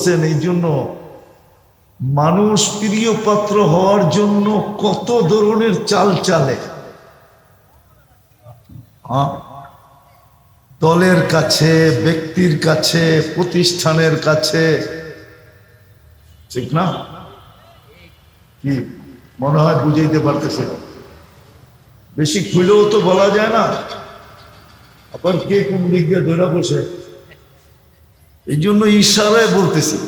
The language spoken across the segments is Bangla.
করছেন, এই জন্য মানুষ প্রিয় পাত্র হওয়ার জন্য কত ধরনের চাল চালে। দলের কাছে, ব্যক্তির কাছে, প্রতিষ্ঠানের কাছে, ঠিক না? কি মনে হয় বুঝাইতে পারতেছে? বেশি খুলেও তো বলা যায় না, আবার কে কোন দিক দিয়ে ধরে বসে। এই জন্য ইশারায় বলতেছি,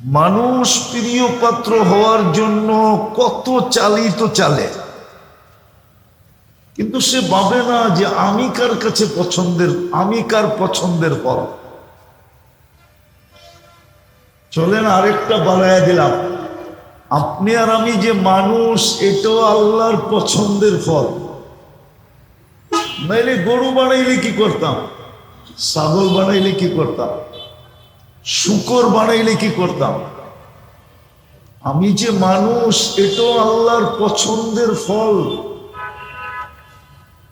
মানুষ প্রিয় পাত্র হওয়ার জন্য কত চালিত চালে, কিন্তু সে ভাবে না যে আমি কার কাছে পছন্দের, আমি কার পছন্দের ফল। চলেন আরেকটা বাড়াইয়া দিলাম, আপনি আর আমি যে মানুষ, এটাও আল্লাহর পছন্দের ফল। নাইলে গরু বানাইলে কি করতাম, ছাগল বানাইলে কি করতাম, শূকর বানাইলে কি করতাম? আমি যে মানুষ, এটাও আল্লাহর পছন্দের ফল।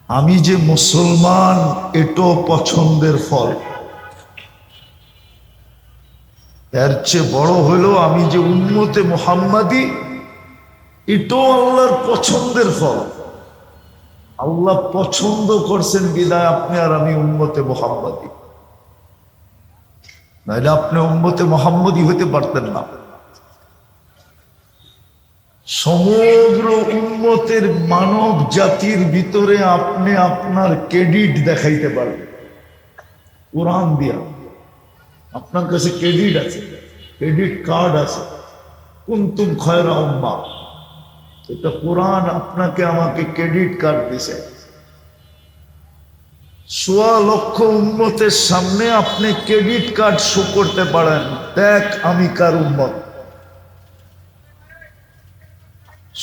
আমি যে মুসলমান, এটাও পছন্দের ফল। এর চেয়ে বড় হলো আমি যে উম্মতে মুহাম্মাদি, এটাও আল্লাহর পছন্দের ফল। আল্লাহ পছন্দ করছেন বিদায় আপনি আর আমি উম্মতে মুহাম্মাদি, নাহলে আপনি উম্মতে মুহাম্মাদি হতে পারতেন না। সমগ্র উম্মতের মানব জাতির ভিতরে আপনি আপনার ক্রেডিট দেখাইতে পারবেন কোরআন দিয়া। আপনার কাছে ক্রেডিট আছে, ক্রেডিট কার্ড আছে, কুনতুম খায়রা উম্মাহ, এটা কোরআন আপনাকে আমাকে ক্রেডিট কার্ড দিছে। ১.৫ লক্ষ উম্মতের সামনে আপনি ক্রেডিট কার্ড শো করতে পারেন, দেখ আমি কার উম্মত।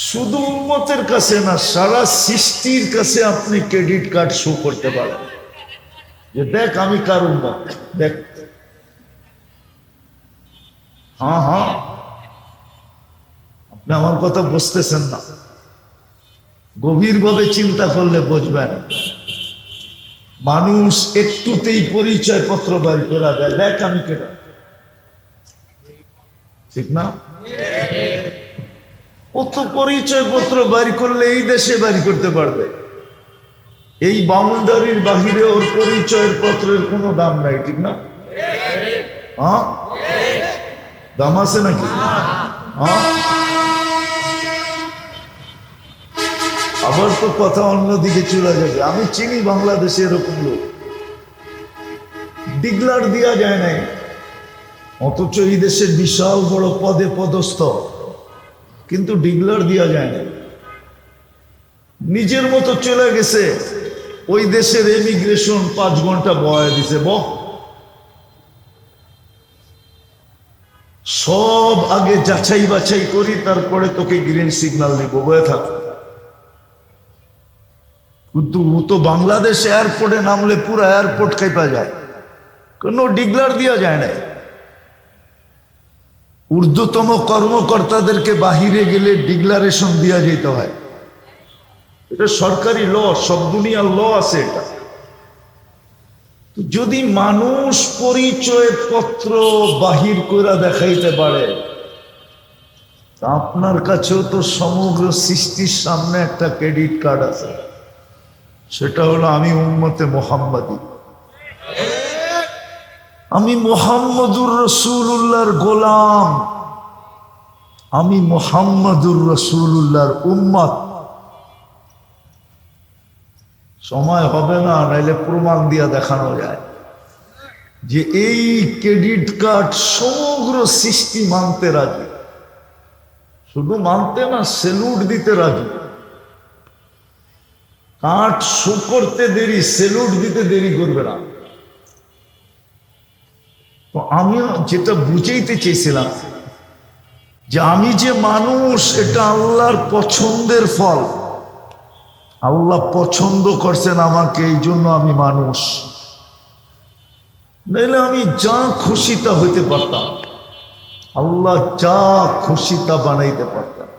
শুধু উম্মতের কাছে না, সারা সৃষ্টির কাছে আপনি ক্রেডিট কার্ড শো করতে পারেন যে দেখ আমি কার উম্মত, দেখ। হ্যাঁ, আপনি আমার কথা বুঝতেছেন না, গভীরভাবে চিন্তা করলে বুঝবেন। মানুষ একটুতেই পরিচয় পত্র বাইর করে দেয়, দেখ আমি কেটা, ঠিক না? কত পরিচয় পত্র বাইর করলে এই দেশে বাইর করতে পারবে, এই বাউন্ডারির বাহিরে ওর পরিচয়ের পত্রের কোনো দাম নাই, ঠিক না? হ্যাঁ, দাম আছে নাকি? হ্যাঁ, আবার তো কথা অন্যদিকে চলে যাবে। আমি চিনি বাংলাদেশে এরকম লোক, ডিগলার দেওয়া যায় নাই, অথচ এই দেশের বিশাল বড় পদে পদস্থ, কিন্তু ডিগলার দেওয়া যায় না। নিজের মতো চলে গেছে, ওই দেশের ইমিগ্রেশন 5 ঘন্টা বয়া দিছে, সব আগে যাচাই বাছাই করি, তারপরে তোকে গ্রিন সিগন্যাল নেব, বয়ে থাক। কিন্তু ও তো বাংলাদেশ এয়ারপোর্টে নামলে পুরো এয়ারপোর্ট কেঁপা যায়, কোনো ডিগলার দেওয়া যায় না। ঊর্ধ্বতম কর্মকর্তাদেরকে বাহিরে গেলে ডিক্লারেশন দেওয়া যেতে হয়, এটা সরকারি ল, সব দুনিয়ার ল আছে এটা। যদি মানুষ পরিচয় পত্র বাহির করে দেখাইতে পারে, আপনার কাছেও তো সমগ্র সৃষ্টির সামনে একটা ক্রেডিট কার্ড আছে, সেটা হলো আমি উম্মতে মুহাম্মাদি, আমি মুহাম্মদুর রাসূলুল্লাহর গোলাম, আমি মুহাম্মদুর রাসূলুল্লাহর উম্মত। সময় হবে না, নাইলে প্রমাণ দিয়া দেখানো যায় যে এই ক্রেডিট কার্ড সমগ্র সৃষ্টি মানতে রাজি, শুধু মানতে না, সেলুট দিতে রাজি। কার্ড শো করতে দেরি, সেলুট দিতে দেরি করবে না। তো আমি যেটা বুঝাইতে চেয়েছিলাম যে আমি যে মানুষ, এটা আল্লাহর পছন্দের ফল। আল্লাহ পছন্দ করছেন আমাকে, এই জন্য আমি মানুষ, নাইলে আমি যা খুশি তা হইতে পারতাম, আল্লাহ যা খুশি তা বানাইতে পারতাম,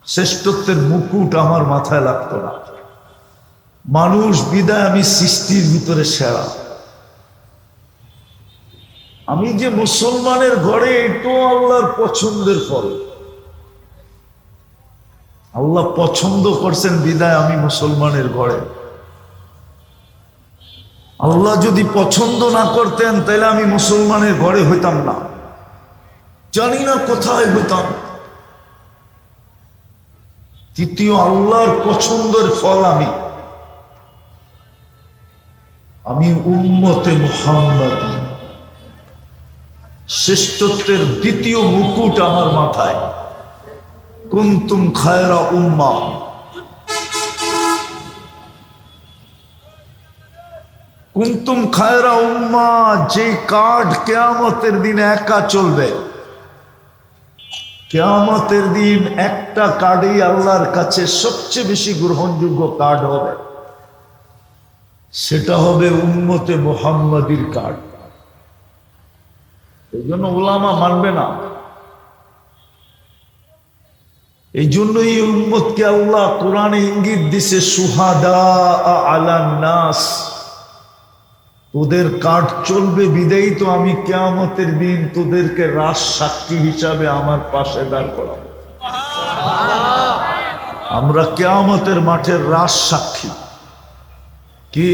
শ্রেষ্ঠত্বের মুকুট আমার মাথায় লাগতো না। মানুষ বিদায় আমি সৃষ্টির ভিতরে সেরা। আমি যে মুসলমানের ঘরে, এটাও আল্লাহর পছন্দের ফল। আল্লাহ পছন্দ করছেন বিদায় আমি মুসলমানের ঘরে। আল্লাহ যদি পছন্দ না করতেন তাহলে আমি মুসলমানের ঘরে হইতাম না, জানি না কোথায় হইতাম। তৃতীয়, আল্লাহর পছন্দের ফল আমি উম্মতে মুহাম্মাদী। শ্রেষ্ঠত্বের দ্বিতীয় মুকুট আমার মাথায়। কুনতুম খায়রা উম্মাহ। কুনতুম খায়রা উম্মাহ, যে কার্ড কিয়ামতের দিন একা চলবে। কিয়ামতের দিন একটা কার্ডই আল্লাহর কাছে সবচেয়ে বেশি গ্রহণযোগ্য কার্ড হবে, সেটা হবে উম্মতে মুহাম্মাদীর কার্ড। এই জন্য উলামা মানবে না। এই জন্যই উম্মতকে আল্লাহ কোরআনে ইঙ্গিত দিছে, সুহাদা আলান নাস। তোদের কার্ড চলবে বিদায়ী তো আমি কিয়ামতের দিন তোদেরকে রাজ সাক্ষী হিসাবে আমার পাশে দাঁড় করাবো। আমরা কিয়ামতের মাঠের রাজ সাক্ষী। কি?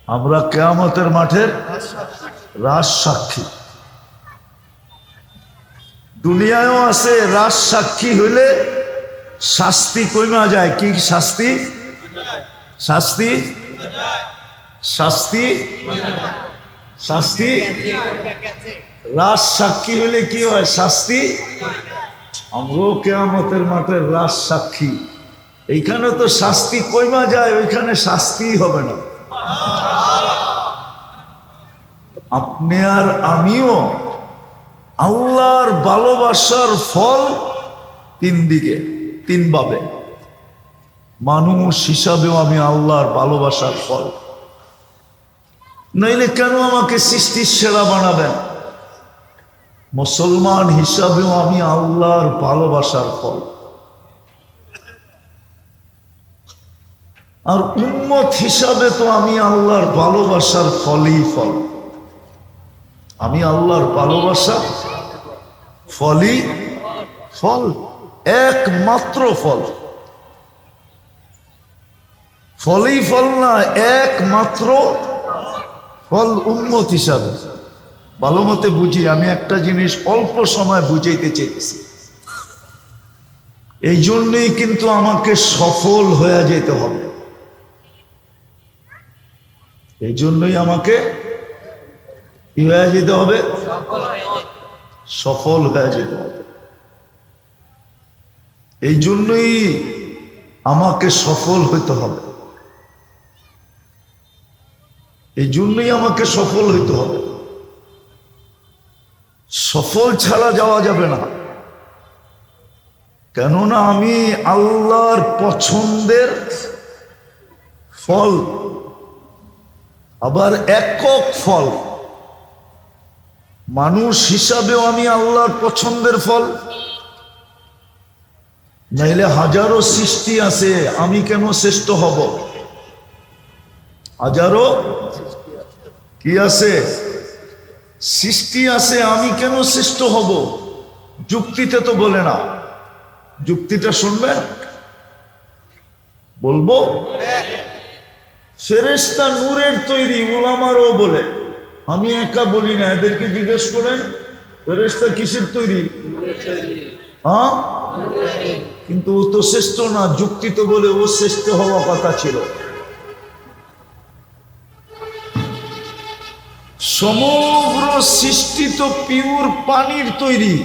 আমরা কিয়ামতের মাঠের রাজ সাক্ষী। দুনিয়ায়ও আছে, রাজ সাক্ষী হইলে শাস্তি কইমা যায়। কি শাস্তি? শাস্তি শাস্তি শাস্তি রাজ সাক্ষী হইলে কি হয়? শাস্তি। আমরাও কিয়ামতের মাঠের রাজ সাক্ষী। এইখানে তো শাস্তি কইমা যায়, ওইখানে শাস্তি হবে না। আপনি আর আমিও আল্লাহর ভালোবাসার ফল তিন দিকে, তিন ভাবে। মানুষ হিসাবেও আমি আল্লাহর ভালোবাসার ফল। নইলে কেন আমাকে সৃষ্টির সেরা বানাবেন? মুসলমান হিসাবেও আমি আল্লাহর ভালোবাসার ফল। আর উম্মত হিসাবে তো আমি আল্লাহর ভালোবাসার ফলই ফল। আমি আল্লাহর ভালোবাসা ফলই ফল, একমাত্র ফল। ফলই ফল না, একমাত্র ফল উম্মত হিসাবে। ভালো মতে বুঝি। আমি একটা জিনিস অল্প সময় বুঝাইতে চাইতেছি। এই জন্যই কিন্তু আমাকে সফল হয়ে যেতে হবে। এই জন্যই আমাকে কি হয়ে যেতে হবে? সফল হয়ে যেতে হবে। এই জন্যই আমাকে সফল হইতে হবে। এই জন্যই আমাকে সফল হইতে হবে। সফল ছাড়া যাওয়া যাবে না। কেননা আমি আল্লাহর পছন্দের ফল, আবার একক ফল। মানুষ হিসাবেও আমি আল্লাহর পছন্দের ফল। নাইলে হাজারো সৃষ্টি আছে, আমি কেন শ্রেষ্ঠ হব? হাজারো কি আছে? সৃষ্টি আছে, আমি কেন শ্রেষ্ঠ হব? যুক্তিতে তো বলে না। যুক্তিটা শুনবেন, বলবো। ফেরেশতা নূরের তৈরি, উলামারও বলে। আমি একা বলি না, এদেরকে জিজ্ঞেস করেন ফেরেশতা কিসের তৈরি? হ্যাঁ, কিন্তু ও তো শ্রেষ্ঠ না। যুক্তি তো বলে ও শ্রেষ্ঠ হওয়া কথা ছিল। সমগ্র সৃষ্টি তো পিওর পানির তৈরি।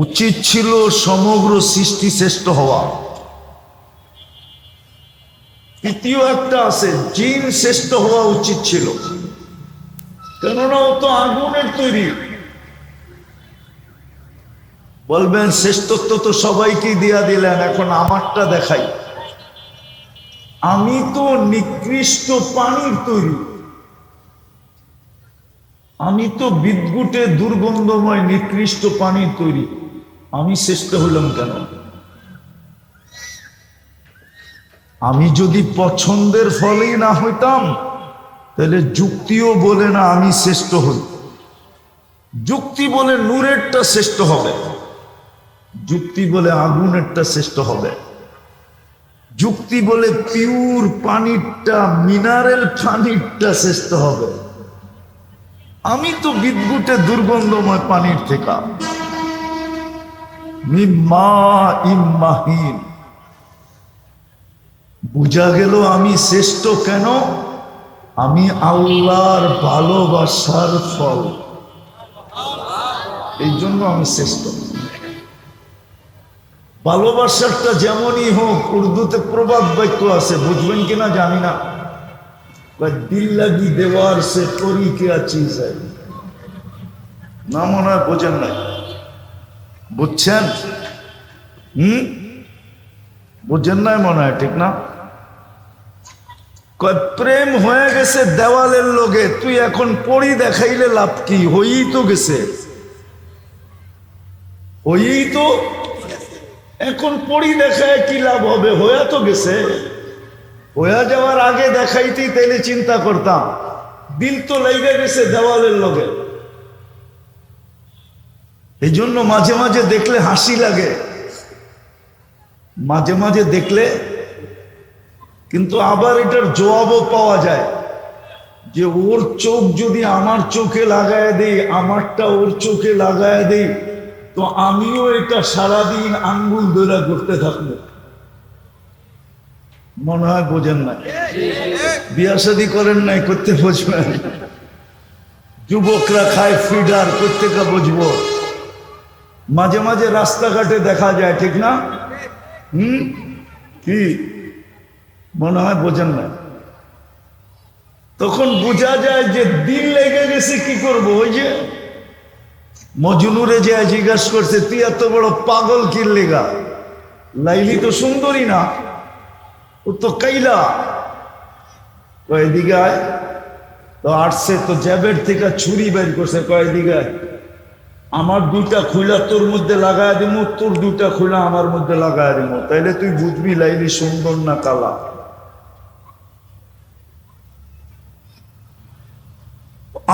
উচিত ছিল সমগ্র সৃষ্টি শ্রেষ্ঠ হওয়া। তৃতীয় একটা আছে, জিন শ্রেষ্ঠ হওয়া উচিত ছিল, কেননা ও তো আগুনের তৈরি। বলবেন শ্রেষ্ঠত্ব তো সবাইকে দিয়া দিলেন, এখন আমারটা দেখাই। আমি তো নিকৃষ্ট পানির তৈরি। আমি তো বিদ্যুটে দুর্গন্ধময় নিকৃষ্ট পানির তৈরি। আমি শ্রেষ্ঠ হলাম কেন? আমি যদি পছন্দের ফলই না হইতাম তাহলে যুক্তিও বলে না আমি শ্রেষ্ঠ হই, যুক্তি বলে নূরেরটা শ্রেষ্ঠ হবে, যুক্তি বলে আগুনেরটা শ্রেষ্ঠ হবে, যুক্তি বলে পিওর পানিরটা মিনারেল পানিরটা শ্রেষ্ঠ হবে। আমি তো বিদ্যুটে দুর্গন্ধময় পানির থেকে মিম্মা ইম্মাহিন। বুঝা গেল আমি শ্রেষ্ঠ কেন? আমি আল্লাহর ভালোবাসার ফল, এই জন্য আমি শ্রেষ্ঠ। ভালোবাসারটা যেমনই হোক, উর্দুতে প্রবাদ বাক্য আছে, বুঝবেন কিনা জানি না, দিল লাগি দেওয়ার সে করি কে চিজ না, মনে হয় বোঝেন নাই। বুঝছেন? বুঝেন নাই মনে হয়, ঠিক না? প্রেম হয়ে গেছে দেওয়ালের লোকে, তুই এখন পড়ি দেখাইলে লাভ কি? হয়েই তো গেছে, হয়েই তো, এখন পড়ি দেখায় কি লাভ হবে? হয়ে তো গেছে। হয়ে যাওয়ার আগে দেখাইতেই তাইলে চিন্তা করতাম, দিল তো লেগে গেছে দেওয়ালের লোকে। এই জন্য মাঝে মাঝে দেখলে হাসি লাগে, মাঝে মাঝে দেখলে, কিন্তু আবার এটার জবাবও পাওয়া যায় যে ওর চোখ যদি আমার চোখে লাগায় দেই, আমারটা ওর চোখে লাগায় দেই, তো আমিও এটা সারাদিন আঙ্গুল ধরে করতে থাকবো। মনে হয় বোঝেন না, বিয়া শাদী করেন নাই, করতে বুঝবেন। যুবকরা খায় ফিডার, করতে কা বুঝবো। মাঝে মাঝে রাস্তাঘাটে দেখা যায়, ঠিক না? কি মনে হয় বোঝেন না? তখন বোঝা যায় যে দিল লেগে গেছে। কি করবো? ওই যে মজনুরে যে জিজ্ঞাসা করছে, তুই এত বড় পাগল কি লেগা? লাইলি তো সুন্দরী না, ও তো কাইলা। কয়েদিকে আয়, তো আসছে তো জ্যাবের থেকে ছুরি বের করছে, কয়েদিকে আমার দুইটা খুলা তোর মধ্যে লাগায় দিব, তোর দুইটা খুলা আমার মধ্যে লাগায় দিব, তাইলে তুই বুঝবি লাইলি সুন্দর না কালা।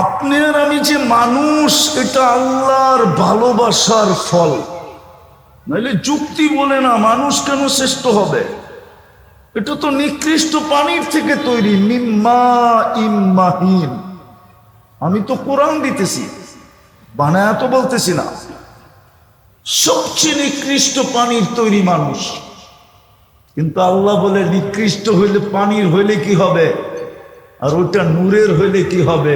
আপনি আর আমি যে মানুষ, এটা আল্লাহর ভালোবাসার ফল। নাইলে যুক্তি বলে না মানুষ কেন শ্রেষ্ঠ হবে, এটা তো নিকৃষ্ট পানির থেকে তৈরি, মিম্মা ইম্মাহিন। আমি তো কোরআন দিতেছি, বানায়া তো বলতেছি না। সবচেয়ে নিকৃষ্ট পানির তৈরি মানুষ, কিন্তু আল্লাহ বলে নিকৃষ্ট হইলে পানির হইলে কি হবে, আর ওটা নূরের হইলে কি হবে?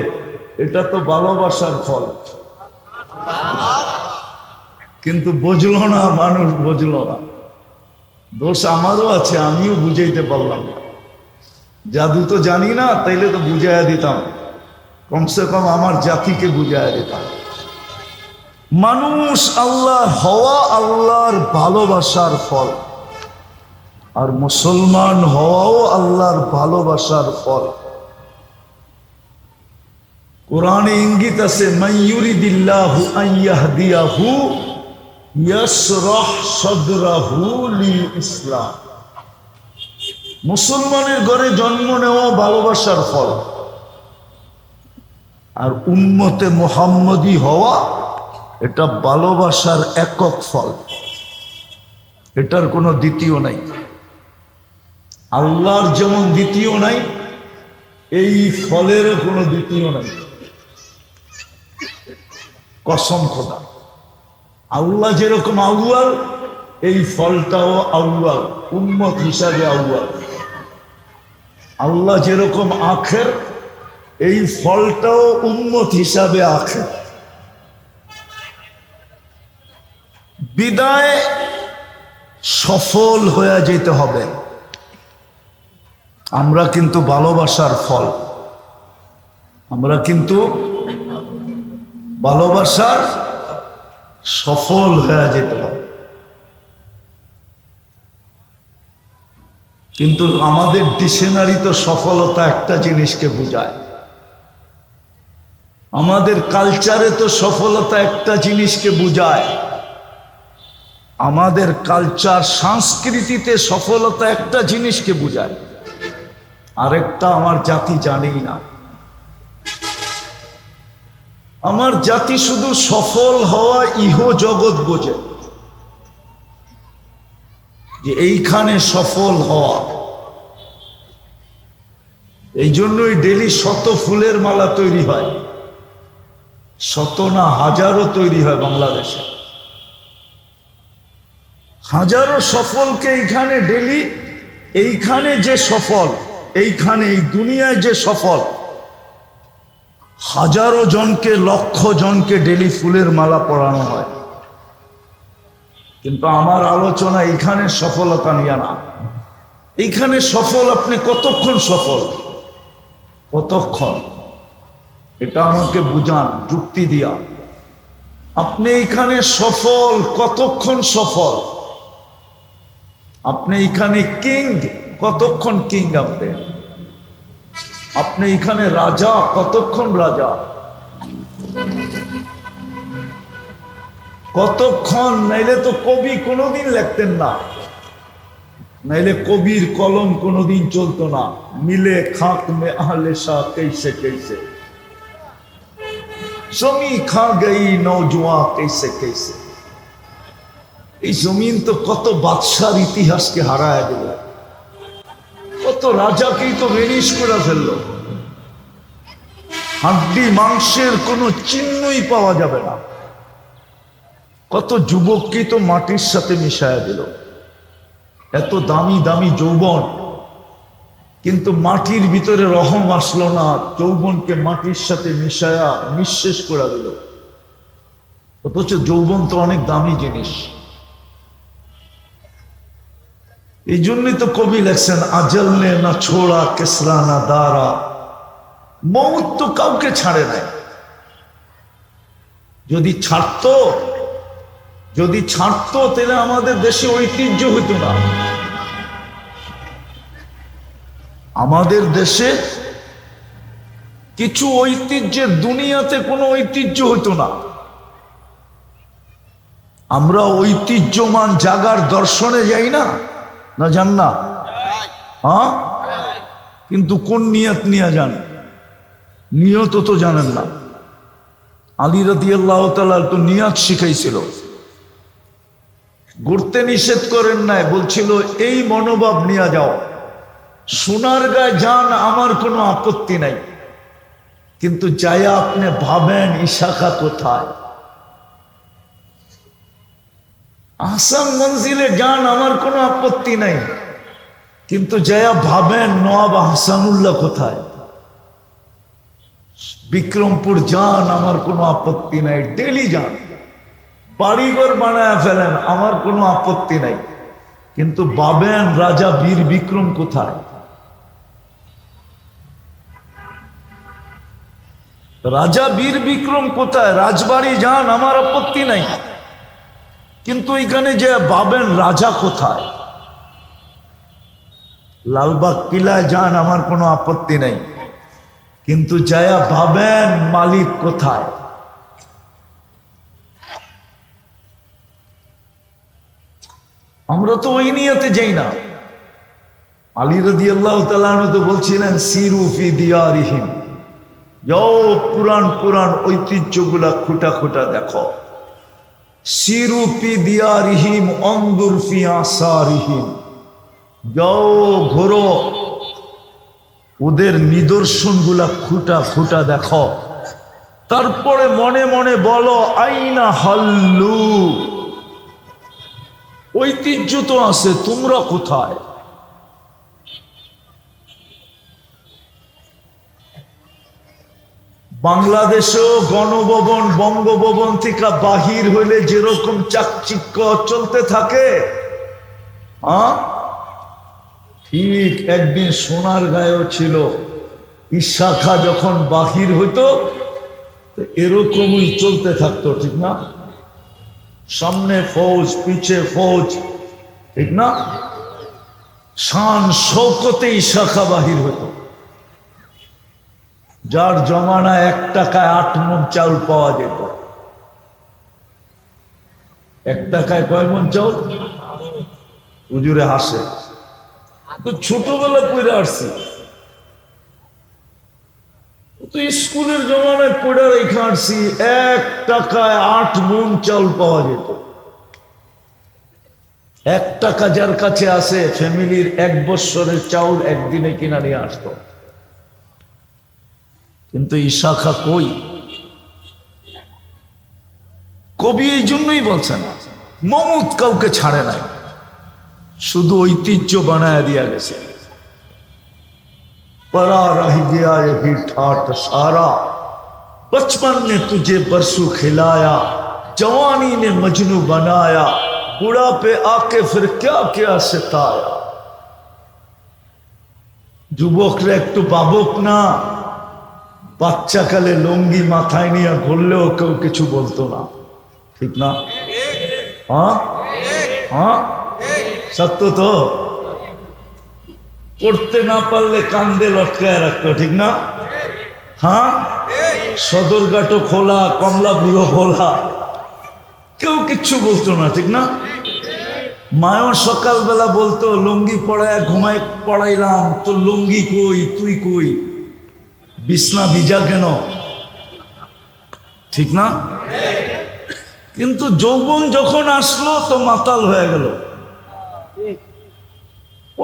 এটা তো ভালোবাসার ফল। কিন্তু বুঝলো না মানুষ, বুঝলো না। দোষ আমারও আছে, আমিও বুঝাইতে পারলাম না। জাদু তো জানি না, তাইলে তো বুঝাইয়া দিতাম, কমসে কম আমার জাতিকে বুঝাইয়া দিতাম। মানুষ আল্লাহর হওয়া আল্লাহর ভালোবাসার ফল, আর মুসলমান হওয়াও আল্লাহর ভালোবাসার ফল। কোরআনে ইঙ্গিত আছে, মাইয়ুরিদিল্লাহু আন ইয়াহদিয়াহু ইয়াশরাহ সাদরাহু লিল ইসলাম। মুসলমানের ঘরে জন্ম নেওয়া ভালোবাসার ফল, আর উম্মতে মুহাম্মদী হওয়া এটা ভালোবাসার একক ফল, এটার কোনো দ্বিতীয় নাই। আল্লাহর যেমন দ্বিতীয় নাই, এই ফলেরও কোনো দ্বিতীয় নাই। কসম খোদা, আল্লাহ যেরকম আউয়াল, এই ফলটাও আউয়াল, উম্মত হিসাবে আউয়াল। আল্লাহ যেরকম আখের, এই ফলটাও উম্মত হিসাবে আখের। বিদায় সফল হয়ে যেতে হবে। আমরা কিন্তু ভালোবাসার ফল, আমরা কিন্তু ভালোবাসার সফল হয়ে যেতে হবে। কিন্তু আমাদের ডিকশনারি তো সফলতা একটা জিনিসকে বোঝায়, আমাদের কালচারে তো সফলতা একটা জিনিসকে বোঝায়, আমাদের কালচার সংস্কৃতিতে সফলতা একটা জিনিসকে বোঝায়, আরেকটা আমার জাতি জানেই না। আমার জাতি শুধু সফল হওয়া ইহ জগৎ বোঝে, যে এইখানে সফল হওয়া। এই জন্যই ডেলি শত ফুলের মালা তৈরি হয়, শত না হাজারও তৈরি হয় বাংলাদেশে। হাজারো সফলকে এইখানে ডেলি, এইখানে যে সফল, এইখানে এই দুনিয়ায় যে সফল, হাজারো জনকে, লক্ষ জনকে ডেলি ফুলের মালা পরানো হয়। কিন্তু আমার আলোচনা এইখানে সফলতা নিয়ে না। এইখানে সফল আপনি কতক্ষণ সফল, কতক্ষণ, এটা আমাকে বুঝান যুক্তি দিয়া। আপনি এইখানে সফল কতক্ষণ সফল, আপনি এইখানে কিং কতক্ষণ কিং, আপনি এখানে রাজা কতক্ষণ রাজা, কতক্ষণ। নাইলে তো কবি কোনোদিন লিখতেন না, নাইলে কবির কলম কোনোদিন চলতো না। মিলে খাক মে আহলে শাহ कैसे कैसे, জমি খা গই নৌজওয়ান कैसे कैसे। এই জমিন তো কত বাদশার ইতিহাসকে হারায় দিল, কত রাজাকেই তো ভেনিশ করে ফেললো। হাড্ডি মাংসের কোনো চিহ্নই পাওয়া যাবে না। কত যুবককেই তো মাটির সাথে মিশায়া দিল। এত দামি দামি যৌবন, কিন্তু মাটির ভিতরে রহম আসলো না, যৌবনকে মাটির সাথে মিশায়া নিঃশেষ করে দিল। অথচ যৌবন তো অনেক দামি জিনিস। এই জন্যই তো কবি লেখছেন, আজল নে না ছোড়া কেসরা না দারা, মৌত তো কাউকে ছাড়ে নাই। যদি ছাড়তো, যদি ছাড়তো তাহলে আমাদের দেশে ঐতিহ্য হইতো না। আমাদের দেশে কিছু ঐতিহ্যের, দুনিয়াতে কোনো ঐতিহ্য হইতো না। আমরা ঐতিহ্যমান জাগার দর্শনে যাই না, না যান না? হ্যাঁ, কিন্তু কোন নিয়ত নিয়ে যান? নিয়ত তো জানেন না। আলী রাদিয়াল্লাহু তাআলা তো নিয়ত শিখাইছিল, ঘুরতে নিষেধ করেন নাই, বলছিল এই মনোভাব নিয়ে যাও। সোনার গায়ে যান, আমার কোনো আপত্তি নাই, কিন্তু যায়া আপনি ভাবেন ইশাখা কোথায়। আহসান মঞ্জিলে যান, আমার কোনো আপত্তি নাই, কিন্তু যায়া ভাবেন নওয়াব আহসানুল্লাহ কোথায়। বিক্রমপুর যান, আমার কোনো আপত্তি নাই, ডেলি যান, বাড়িঘর বানায় ফেলেন, আমার কোনো আপত্তি নাই, কিন্তু ভাবেন রাজা বীর বিক্রম কোথায়। রাজা বীর বিক্রম কোথায়? রাজবাড়ি যান, আমার আপত্তি নাই, কিন্তু এখানে যে ভাবেন রাজা কোথায়। লালবাগ কিলায় যান, আমার কোনো আপত্তি নাই, কিন্তু যায়া ভাবেন মালিক কোথায়। আমরা তো ওই নিয়তে যাই না। আলী রাদিয়াল্লাহু তাআলা তো বলছিলেন, সিরু ফি দিয়ারিহিম, যাও পুরান পুরান ঐতিহ্যগুলা খুঁটা খুঁটা দেখো। সিরু ফি দিয়ারিহিম অনজুর ফি আসারিহিম, যাও ঘোরো, ওদের নিদর্শনগুলা খুঁটা খুঁটা দেখো। তারপরে মনে মনে বলো, আইনা হাল্লু, ঐতিহ্য তো আছে, তোমরা কোথায়? বাংলাদেশেও গণভবন, বঙ্গভবন থেকে বাহির হইলে যেরকম চাকচিক্য চলতে থাকে, ঠিক একদিন সোনার গায়েও ছিল। ইশাখা যখন বাহির হইতো এরকমই চলতে থাকতো, ঠিক না? সামনে ফৌজ, পিছে ফৌজ, ঠিক না? শান শৌকতে ইশাখা বাহির হতো। যার জমানায় 1 টাকায় 8 মণ চাউল পাওয়া যেত। 1 টাকায় কয় মণ চাউল? হুজুরে হাসে, তো ছোটবেলা পড়ে আসছি, তো তো স্কুলের জমানায় পড়ে রেখে আসছি 1 টাকায় 8 মণ চাল পাওয়া যেত। 1 টাকা যার কাছে আছে ফ্যামিলির 1 বৎসরের চাউল একদিনে কিনা নিয়ে আসতো। কিন্তু ইশাখা কই? কবি এই জন্যই বলছেন মমুত কাউকে ছাড়ে নাই, শুধু ঐতিহ্য বানায় দিয়া গেছে। परा रह गया यही ठाट सारा, बचपन ने तुझे बरसू खिलाया, जवानी ने मजनू बनाया, बुढ़ापे आके फिर क्या क्या सताया। যুবকরা একটু বাবক না, বাচ্চাকালে লুঙ্গি মাথায় নিয়ে ঘুরলেও কেউ কিছু বলতো না, ঠিক না? হ্যাঁ হ্যাঁ, সত্য তো। পড়তে না পারলে কান্দে লটকায় রাখতো, ঠিক না? হ্যাঁ, সদরঘাটও খোলা, কমলাপুরও খোলা, কেউ কিচ্ছু বলতো না, ঠিক না? মায়ও সকালবেলা বলতো লুঙ্গি পড়ায় ঘুমায় পড়াইলাম, তো লুঙ্গি কই, তুই কই, বিছনা ভিজা কেন, ঠিক না? কিন্তু যৌবন যখন আসলো তো মাতাল হয়ে গেল।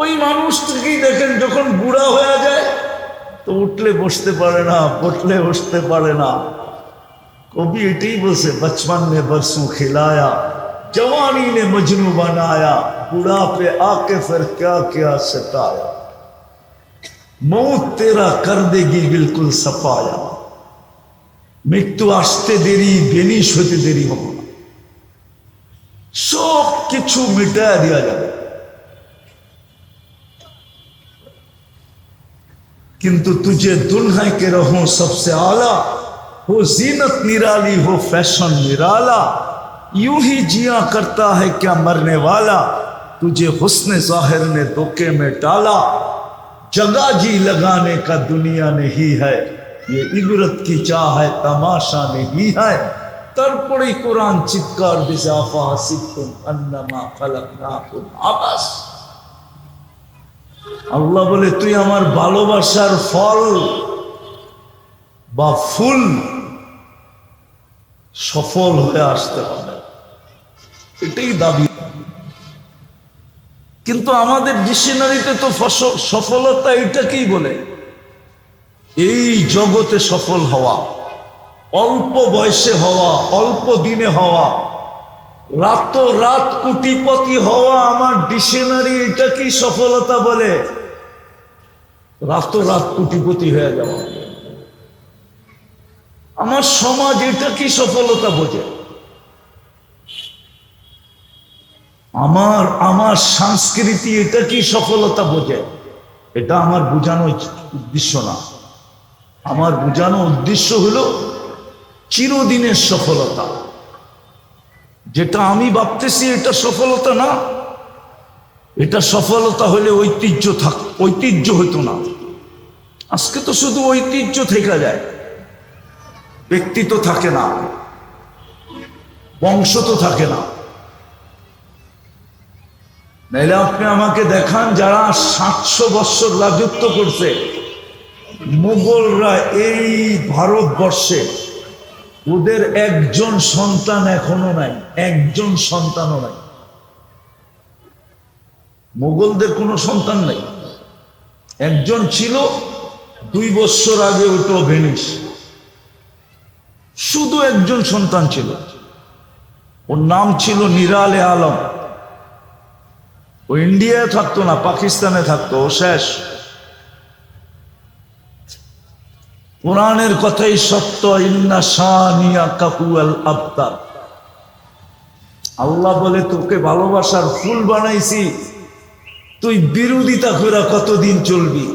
ওই মানুষটাকেই দেখেন যখন বুড়া হয়ে যায় তো উঠলে বসতে পারে না, বসলে বসতে পারে না। কবি এটাই বলছে, बचपन में बरसों खिलाया, जवानी ने मजनू बनाया, बुढ़ापे आके फिर क्या क्या सताया, मौत तेरा कर देगी बिल्कुल सफाया। মৃত্যু আসতে দেরি, বেনিশ হতে দেরি হবে না, সব কিছু মিটায় দেওয়া যাবে। किंतु तुझे दुल्हन के रहो सबसे आला, हो जीनत निराली, हो फैशन निराला, यूं ही जिया करता है क्या मरने वाला, तुझे हुस्न जाहिर ने धोखे में डाला, जगह जी लगाने का दुनिया नहीं है, ये इबरत की चाह है तमाशा नहीं है। তারপরে কোরআন চিৎকার দিছে, আফা হাসিবতুম আন্নামা খালাকনাকুম আবাস। আল্লাহ বলে তুই আমার ভালোবাসার ফল বা ফুল সফল হয়ে আসতে হবে, এটাই দাবি। কিন্তু আমাদের ডিকশনারিতে তো সফলতা এটাকেই বলে, এই জগতে সফল হওয়া, অল্প বয়সে হওয়া, অল্প দিনে হওয়া, রাত কোটিপতি হওয়া। আমার ডিকশনারি এটাকেই সফলতা বলে, রাত কোটিপতি হয়ে যাওয়া। আমার সমাজ এটা কি সফলতা বোঝে? আমার সংস্কৃতি এটা কি সফলতা বোঝে? এটা আমার বোঝানো উদ্দেশ্য না। আমার বোঝানো উদ্দেশ্য হলো চিরদিনের সফলতা। যেটা আমি ভাবতেছি এটা সফলতা না, এটা সফলতা হলে ঐতিহ্য হইতো না। আজকে তো শুধু ঐতিহ্য থেকে যায়, ব্যক্তি তো থাকে না, বংশ তো থাকে না। নাইলে আপনি আমাকে দেখান যারা 700 বৎসর রাজত্ব করছে, মুঘলরা এই ভারতবর্ষে, ওদের একজন সন্তান এখনো নাই, একজন সন্তানও নাই। মুঘলদের কোনো সন্তান নাই, একজন ছিল, 2 বছর আগে ওটা ভেনিস, শুধু একজন সন্তান ছিল, ওর নাম ছিল নিরালে আলম। ও ইন্ডিয়ায় থাকতো না, পাকিস্তানে থাকতো, ও শেষ। কোরআনের কথাই সত্য, ইন্না শানিয়া কাহুয়াল আবতার। আল্লাহ বলে তোকে ভালোবাসার ফুল বানাইছি, তুই বিরোধিতা করে কতদিন চলবি?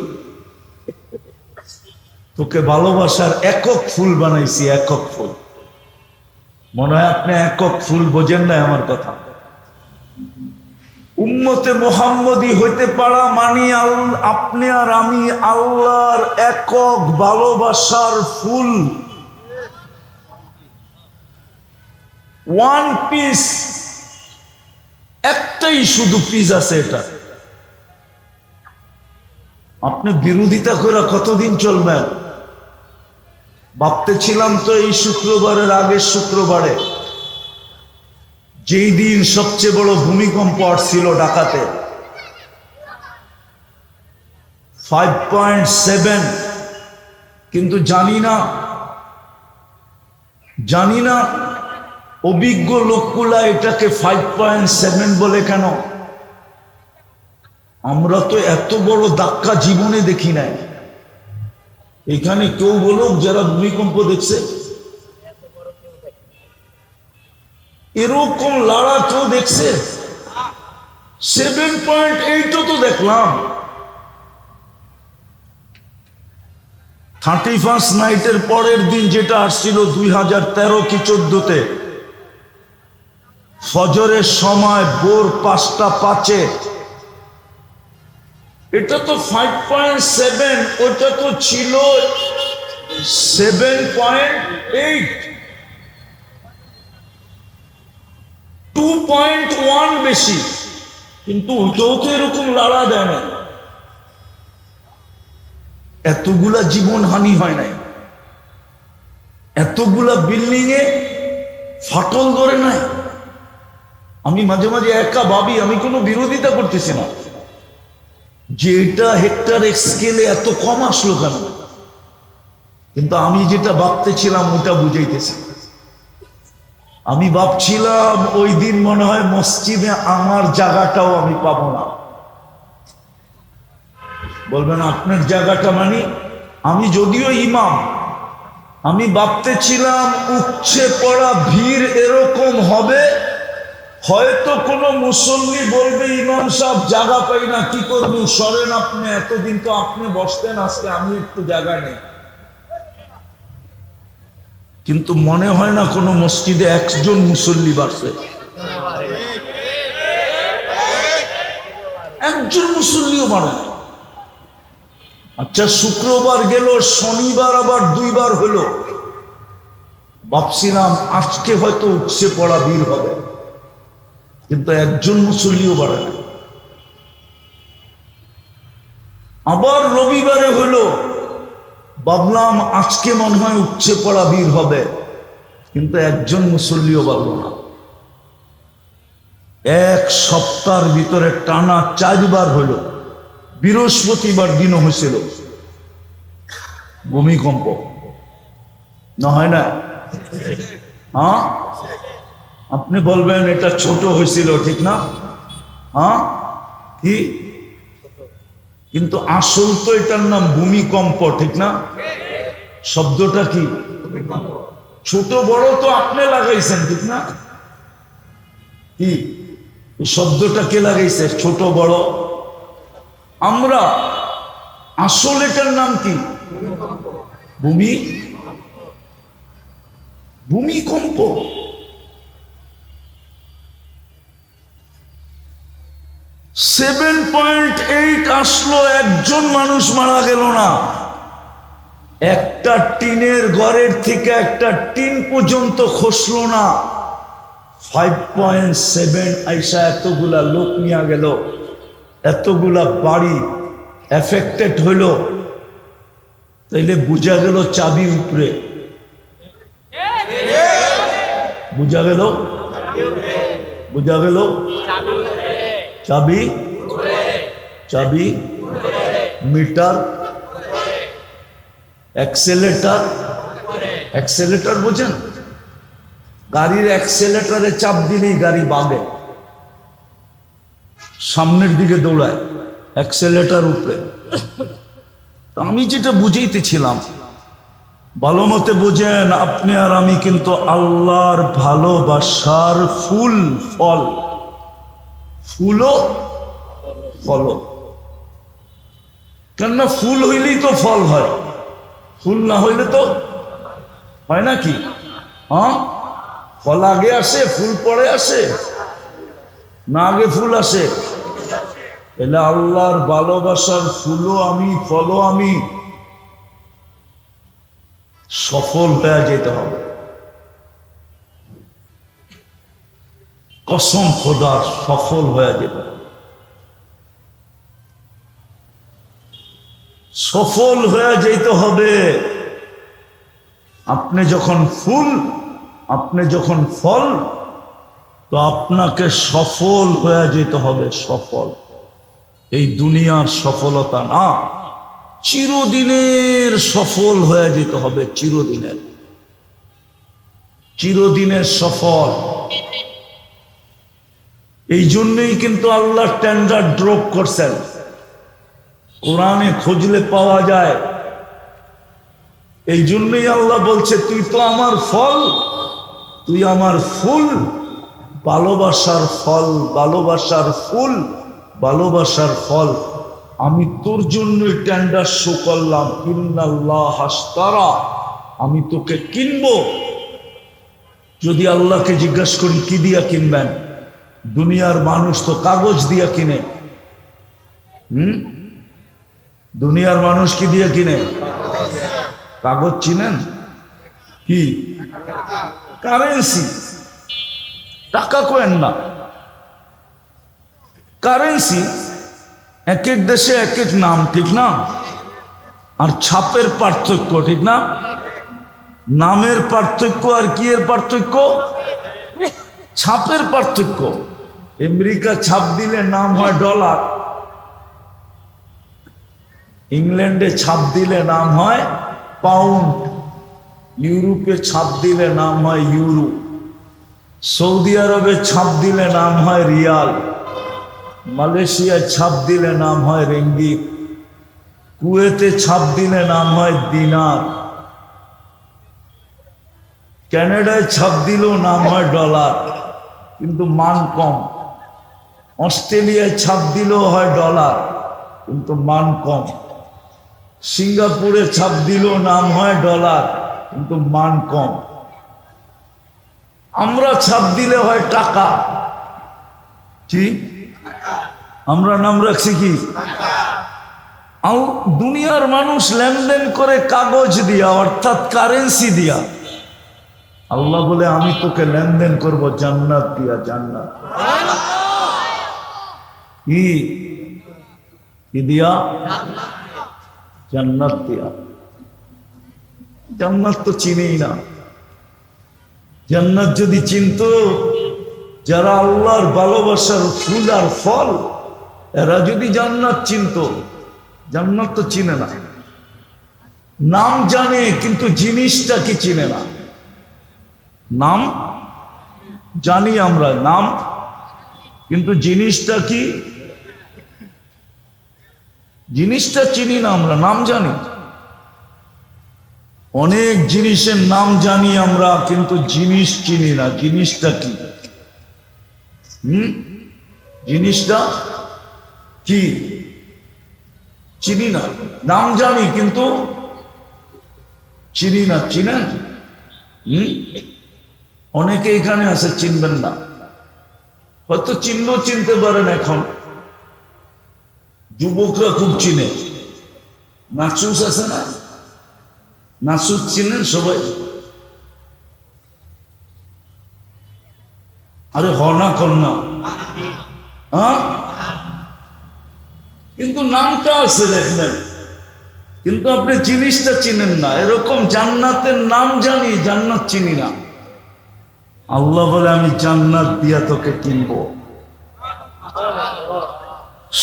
তোকে ভালোবাসার একক ফুল বানাইছি, একক ফুল। মনে হয় আপনি একক ফুল বোঝেন না আমার কথা। উম্মতে মুহাম্মদী হইতে পারা মানে আপনি আর আমি আল্লাহর একক ভালোবাসার ফুল, ওয়ান পিস। একটাই শুধু পিস আছে, এটা। আপনি বিরোধিতা করে কতদিন চলবেন? ভাবতেছিলাম তো এই শুক্রবারের আগের শুক্রবারে, যেই দিন সবচেয়ে বড় ভূমিকম্প আসছিল ঢাকাতে 5.7, কিন্তু জানি না অভিজ্ঞ লোকগুলা এটাকে 5.7 বলে কেন। আমরা তো এত বড় ধাক্কা জীবনে দেখি নাই। এখানে কেউ বলুক যারা ভূমিকম্প দেখছে, এরকম লড়া কেউ দেখছে? 7.8 তো দেখলাম। 31st নাইটের পরের দিন যেটা আসছিল 2013 কি 14-তে, ফজরের সময় ভোর 5:05, এটা তো 5.7, ওটা তো ছিল 7.8, 2.1 বেশি, কিন্তু ওটাও তো এরকম লড়া দেয় না। এতগুলা জীবন হানি হয় নাই, এতগুলা বিল্ডিং এ ফাটল ধরে নাই। আমি মাঝে মাঝে একা ভাবি, আমি কোনো বিরোধিতা করতেছি না, যে এটা হেক্টর স্কেলে এত কম আসলো কেন, কিন্তু আমি যেটা ভাবতেছিলাম ওটা বুঝাইতেছি। আমি ভাবছিলাম ওই দিন মনে হয় মসজিদে আমার জায়গাটাও আমি পাবো না। বলবেন আপনার জায়গাটা মানে? আমি যদিও ইমাম, আমি ভাবতেছিলাম উপচে পড়া ভিড় এরকম হবে, হয়তো কোনো মুসল্লি বলবে ইমাম সাহেব জায়গা পাই না, কি করবো, সরেন আপনি, এতদিন তো আপনি বসতেন, আজকে আমি একটু জায়গা নেই। কিন্তু মনে হয় না কোনো মসজিদে একজন মুসল্লি বাড়ছে, একজন মুসল্লিও বাড়ে না। আচ্ছা, শুক্রবার গেল, শনিবার আবার 2বার হলো, ভাবছিলাম আজকে হয়তো উঠছে পড়া ভিড় হবে, কিন্তু একজন মুসল্লিও বাড়ে না। আবার রবিবারে হলো, ভাবলাম আজকে মনে হয় উঠছে পড়া ভিড় হবে, কিন্তু একজন মুসল্লিও বাড়ল না। এক সপ্তাহের ভিতরে টানা 4বার হলো, বৃহস্পতিবার দিনও হয়েছিল ভূমিকম্প, না হয় না? হ্যাঁ, আপনি বলবেন এটা ছোট হয়েছিল, ঠিক না? হ্যাঁ, কি? কিন্তু আসল তো এটার নাম ভূমিকম্প, ঠিক না? শব্দটা কি? ছোট বড় তো আপনি লাগাইছেন, ঠিক না? কি শব্দটা কে লাগাইছে? ছোট বড় আমরা। আসল এটার নাম কি? ভূমিকম্প। সেভেন 7.8 আসলো, একজন মানুষ মারা গেল না। একটা টিনের ঘরের থেকে একটা টিন পর্যন্ত খসলো না। 5.7 আইসা এতগুলা লোক নিয়ে গেল, এতগুলা বাড়ি এফেক্টেড হইল, তাইলে বুঝা গেল চাবি উপরে, বুঝা গেল চাবি মিটার, অ্যাক্সেলেটার বোঝেন? গাড়ির অ্যাক্সেলেটারে চাপ দিলেই গাড়ি বাগে, সামনের দিকে দৌড়ায়, অ্যাক্সেলেটার উপরে। আমি যেটা বুঝাইতেছিলাম, ভালো মতে বোঝেন, আপনি আর আমি কিন্তু আল্লাহর ভালোবাসার ফুলও ফল। কেননা ফুল হইলেই তো ফল হয়, ফুল না হইলে তো হয় নাকি? হ্যাঁ, ফল আগে আসে, ফুল পরে আসে না, আগে ফুল আসে? এলে আল্লাহর ভালোবাসার ফুলও আমি, ফলও আমি, সফল হয়ে যেতে হবে। কসম খোদার, সফল হয়ে যেতে হবে, সফল হয়ে যেতে হবে। আপনি যখন ফুল, আপনি যখন ফল, তো আপনাকে সফল হয়ে যেতে হবে। সফল এই দুনিয়ার সফলতা না, চিরদিনের সফল হয়ে যেতে হবে। চিরদিনের, চিরদিনের সফল। এই জন্যই কিন্তু আল্লাহ টেন্ডার ড্রপ করছেন। কোরআনে খুঁজলে পাওয়া যায়। এই জন্যই আল্লাহ বলছে, তুই তো আমার ফল, তুই আমার ফুল, ভালোবাসার ফল, ভালোবাসার ফুল, ভালোবাসার ফল। আমি তোর জন্য টেন্ডার শো করলাম। ইন্নাল্লাহ আশতারা, আমি তোকে কিনবো। যদি আল্লাহকে জিজ্ঞাসা করি কি দিয়া কিনবেন, দুনিয়ার মানুষ তো কাগজ দিয়া কিনে। দুনিয়ার মানুষ কি দিয়ে কিনে? কাগজ চিনেন? কি? কারেন্সি। টাকা কয়েন না, কারেন্সি। এক এক দেশে এক এক নাম, ঠিক না? আর ছাপের পার্থক্য, ঠিক না? নামের পার্থক্য আর কি এর পার্থক্য? ছাপের পার্থক্য। আমেরিকা ছাপ দিলে নাম হয় ডলার, ইংল্যান্ডে ছাপ দিলে নাম হয় পাউন্ড, ইউরোপে ছাপ দিলে নাম হয় ইউরো, সৌদি আরবে ছাপ দিলে নাম হয় রিয়াল, মালয়েশিয়ায় ছাপ দিলে নাম হয় রিঙ্গিত, কুয়েতে ছাপ দিলে নাম হয় দিনার, কানাডায় ছাপ দিলেও নাম হয় ডলার, কিন্তু মান কম। অস্ট্রেলিয়ায় ছাপ দিলেও হয় ডলার, কিন্তু মান কম। সিঙ্গাপুরে ছাপ দিলেও নাম হয় ডলার, কিন্তু মান কম। আমরা ছাপ দিলে হয় টাকা। কি আমরা নাম রাখছি কি? দুনিয়ার মানুষ লেনদেন করে কাগজ দিয়া, অর্থাৎ কারেন্সি দিয়া। আল্লাহ বলে আমি তোকে লেনদেন করব জান্নাত দিয়া। জান্নাত কি দিয়া? জান্নাত দিয়া। জান্নাত তো চিনেই না। জান্নাত যদি চিনত, যারা আল্লাহর ভালোবাসার ফুল আর ফল, এরা যদি জান্নাত চিনত, জান্নাত তো চিনে না। নাম জানে কিন্তু জিনিসটা কি চিনে না। নাম জানি আমরা, নাম, কিন্তু জিনিসটা কি? জিনিসটা চিনি না আমরা, নাম জানি। অনেক জিনিসের নাম জানি আমরা, কিন্তু জিনিস চিনি না। জিনিসটা কি? জিনিসটা কি চিনি না। নাম জানি কিন্তু চিনি না। চিনেন? অনেকে এখানে আছে চিনবেন না, হয়তো চিনলেও চিনতে পারেন। এখন যুবকরা খুব চিনে। নাসুস আছে না? নাসুস চিনেন সবাই? আরে হনা কন্যা, হ্যাঁ, কিন্তু নামটা আছে দেখবেন, কিন্তু আপনি জিনিসটা চিনেন না। এরকম জান্নাতের নাম জানি, জান্নাত চিনি না। আল্লাহ বলে আমি জান্নাত দিয়া তোকে কিনবো।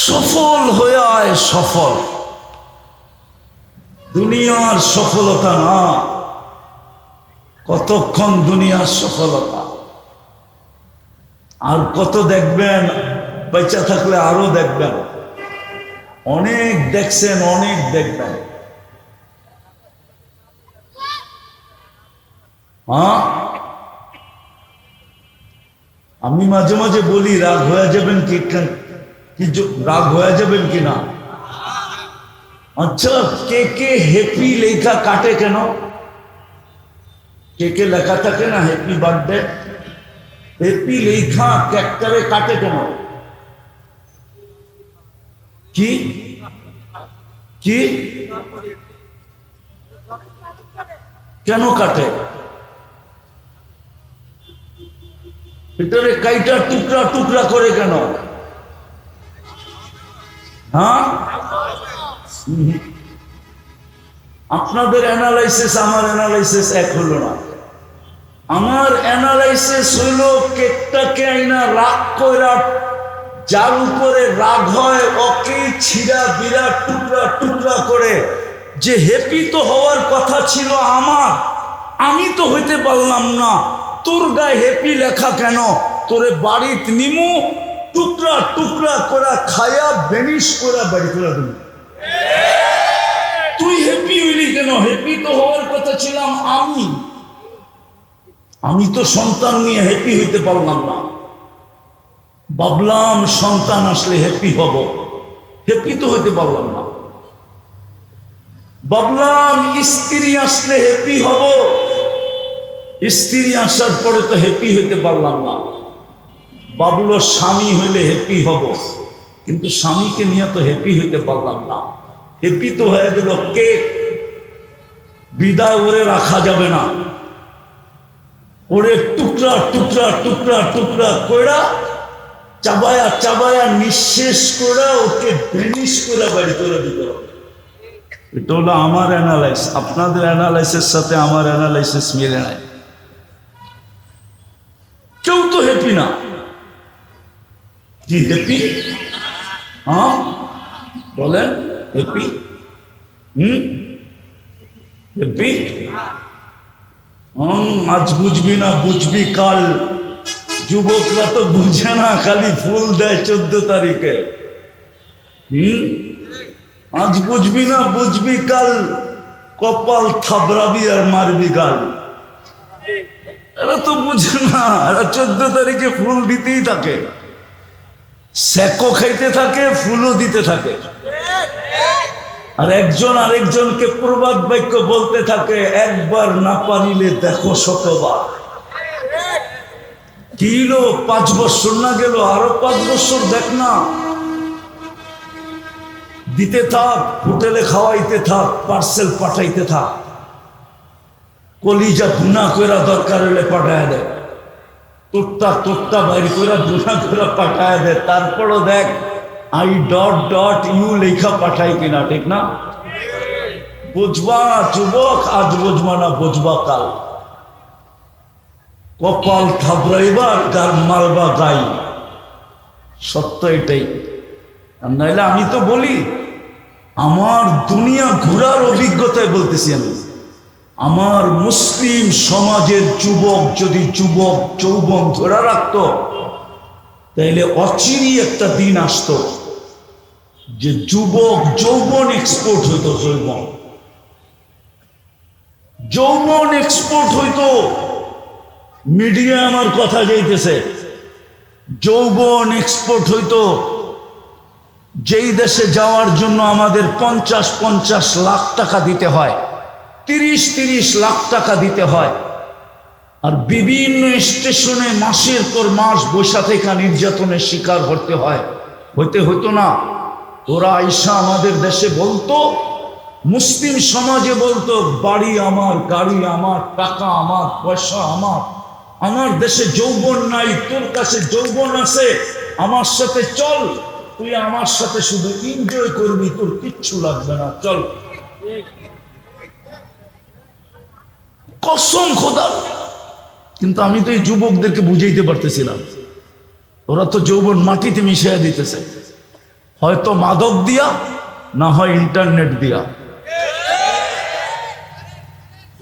সফল হয়ে আয়। সফল দুনিয়ার সফলতা না। কতক্ষণ দুনিয়ার সফলতা? আর কত দেখবেন? বেঁচে থাকলে আরো দেখবেন। অনেক দেখছেন, অনেক দেখবেন। হ্যাঁ, আমি মাঝে মাঝে বলি রাগ হয়ে যাবেন কি? রাগ হয়ে যাবেন কিনা? আচ্ছা, কে হ্যাপি লেখা কাটে কেন? কে লেখা থাকে না হ্যাপি বার্থডে, হ্যাপি লেখা ট্র্যাক্টরে কাটে কেন? কি কি কেন কাটে? ভিতরে কাইটা টুকরা টুকরা করে কেন? হ্যাঁ, আপনাদের অ্যানালাইসিস আমার অ্যানালাইসিস এক হলো না। আমার অ্যানালাইসিস হইল কেকটাকে আইনা রাগ কইরা যার উপরে রাগ হয় ওকে ছিঁড়া বিরা টুকরা টুকরা করে, যে হ্যাপি তো হওয়ার কথা ছিল আমার, আমি তো হইতে পারলাম না, তোর গায়ে হ্যাপি লেখা কেন, তোরে বাড়িতে নিমু টুকরা টুকরা করে খায়া বেনিশ করে বাড়ি করে দেব। তুই হ্যাপি হইলি কেন? হ্যাপি তো হওয়ার কথা ছিলাম আমি। আমি তো সন্তান নিয়ে হ্যাপি হইতে পারলাম না। ভাবলাম সন্তান আসলে হ্যাপি হব, হ্যাপি তো হইতে পারলাম না। ভাবলাম স্ত্রী আসলে হ্যাপি হব, স্ত্রী আসার পরে তো হ্যাপি হইতে পারলাম না। ভাবলো স্বামী হইলে হ্যাপি হব, কিন্তু স্বামীকে নিয়ে তো হ্যাপি হইতে পারলাম না। হ্যাপি তো হয়ে গেল কেক, বিদায় ওরে রাখা যাবে না, ওরে টুকরা টুকরা টুকরা টুকরা কইরা চাবায়া চাবায়া নিঃশেষ করে ওকে ভেনিশ করে বাড়ি করে দিতে হবে। এটা হলো আমার অ্যানালাইসিস। আপনাদের অ্যানালাইসিসের সাথে আমার অ্যানালাইসিস মিলে নাই। কেউ তো হ্যাপি না। কি হ্যাপি? হ্যাঁ বলেন, হ্যাপি? হ্যাপি? আজ বুঝবি না বুঝবি কাল। যুবকরা তো বুঝে না, খালি ফুল দেয় 14 তারিখে। আজ বুঝবি না বুঝবি কাল, কপাল থাবড়াবি আর মারবি গাল। এরা তো বুঝে না, এরা 14 তারিখে ফুল দিতেই থাকে, স্যাকও খাইতে থাকে, ফুলও দিতে থাকে, আর একজন আরেকজনকে প্রবাদ বাক্য বলতে থাকে, একবার না পারিলে দেখো শতবার। কি হলো, 5 বছর না গেল, আরো 5 বছর দেখ না, দিতে থাক, হোটেলে খাওয়াইতে থাক, পার্সেল পাঠাইতে থাক, কলিজা ভুনা কইরা দরকার হলে পাঠায় দেয়, তোরটা তোরটা বাইর কইরা ভুনা কইরা পাঠায় দেয়। তারপরও দেখ আই ডট ডট ইউ লেখা পাঠাই কিনা, ঠিক না? বুঝবা যুবক, আজ বুঝবা না বুঝবা কাল। কপাল থাবড়াইবার গার মারবা গাই, সত্য এটাই। আর নাইলে আমি তো বলি, আমার দুনিয়া ঘোরার অভিজ্ঞতায় বলতেছি আমি, আমার মুসলিম সমাজের যুবক যদি যুবক যৌবন ধরে রাখতো, তাইলে অচিরই একটা দিন আসতো যে যুবক যৌবন এক্সপোর্ট হইতো, যৌবন এক্সপোর্ট হইতো। মিডিয়া আমার কথা যাইতেছে, যৌবন এক্সপোর্ট হইতো। যেই দেশে যাওয়ার জন্য আমাদের 50-50 লাখ টাকা দিতে হয়, 30-30 লাখ টাকা দিতে হয়, আর বিভিন্ন স্টেশনে মাসের পর মাস বৈশা থেকে নির্যাতনের শিকার হতে হয়, হইতো না। ওরা আইসা আমাদের দেশে বলতো, মুসলিম সমাজে বলতো, বাড়ি আমার, গাড়ি আমার, টাকা আমার, পয়সা আমার, আমার দেশে যৌবন নাই, তোর কাছে যৌবন আছে, আমার সাথে চল, তুই আমার সাথে শুধু এনজয় করবি, তোর কিচ্ছু লাগবে না, চল। কসম খোদা। কিন্তু আমি তো এই যুবকদেরকে বুঝাইতে পারতেছিলাম, ওরা তো যৌবন মাটিতে মিশিয়ে দিতেছে, হয়তো মাদক দিয়া, না হয় ইন্টারনেট দিয়া।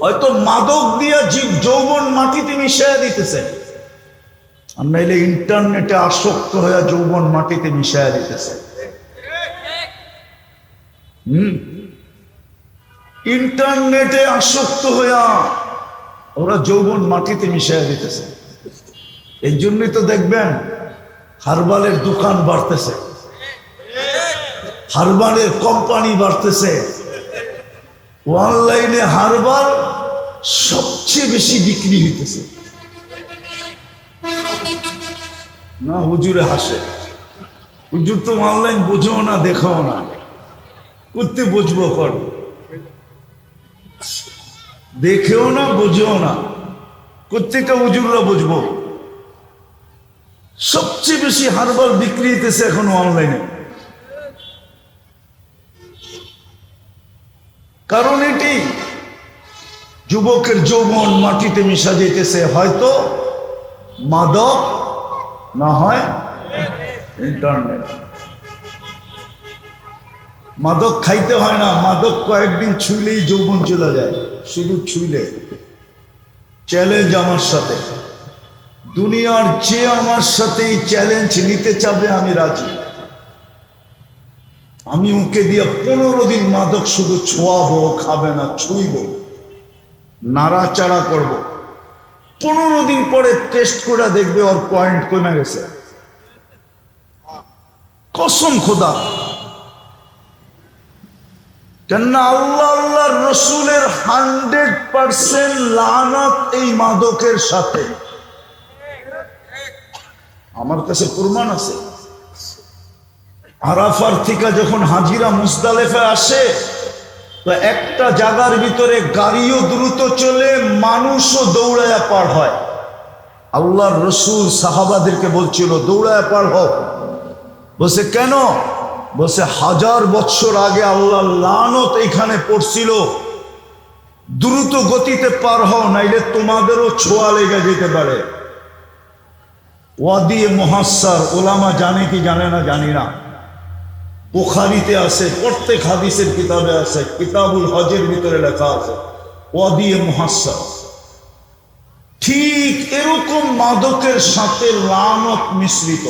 হয়তো মাদক দিয়া যৌবন মাটিতে মিশিয়ে দিতেছে, আর নাইলে ইন্টারনেটে আসক্ত হয়ে যৌবন মাটিতে মিশিয়ে দিতেছে। ইন্টারনেটে আসক্ত হইয়া ওরা যৌবন মাটিতে মিশিয়ে দিতেছে। এই জন্যই তো দেখবেন হারবালের দোকান বাড়তেছে, হারবালের কোম্পানি বাড়তেছে, অনলাইনে হারবাল সবচেয়ে বেশি বিক্রি হইতেছে। না হুজুরে হাসে, হুজুর তো অনলাইন বোঝো না, দেখাও না, করতে বুঝবো কর, দেখেও না বুঝেও না, প্রত্যেকটা হুজুররা বুঝবো। সবচেয়ে বেশি হারবাল বিক্রি হইতেছে এখন অনলাইনে। কারণ এটি যুবকের যৌবন মাটিতে মিশা যেতেছে, হয়তো মাদক, না হয় ইন্টারনেট। মাদক খাইতে হয় না, মাদক কয়েকদিন ছুইলেই যৌবন চলে যায়, শুধু ছুইলে। চ্যালেঞ্জ আমার সাথে, দুনিয়ার যে আমার সাথে এই চ্যালেঞ্জ নিতে চাবে আমি রাজি। আমি ওকে দিয়ে 15 দিন মাদক শুধু ছোঁয়াবো, খাবে না, ছুঁইব, নাড়াচাড়া করব। 15 দিন পরে টেস্ট করে দেখবে ওর পয়েন্ট কমে গেছে, কসম খোদা। কেননা আল্লাহ আল্লাহর রসুলের 100% লানত এই মাদকের সাথে। আমার কাছে প্রমাণ আছে। আরাফার থেকে যখন হাজিরা মুজদালিফা আসে, তো একটা জায়গার ভিতরে গাড়িও দ্রুত চলে, মানুষও দৌড়ায়া পার হয়। আল্লাহর রসুল সাহাবাদেরকে বলছিল দৌড়ায়া পার হোক। বসে কেন? বসে 1000 বছর আগে আল্লাহর লানত এখানে পড়ছিল, দ্রুত গতিতে পার হও, নাইলে তোমাদেরও ছোঁয়া লেগে যেতে পারে। ওয়াদি মুহাসসার, ওলামা জানে কি জানে না জানি না, বুখারীতে আছে, প্রত্যেক হাদিসের কিতাবে আছে, কিতাবুল হজের ভিতরে লেখা আছে ওয়াদি মুহাসসার। ঠিক এরকম মাদকের সাথে লানত মিশ্রিত।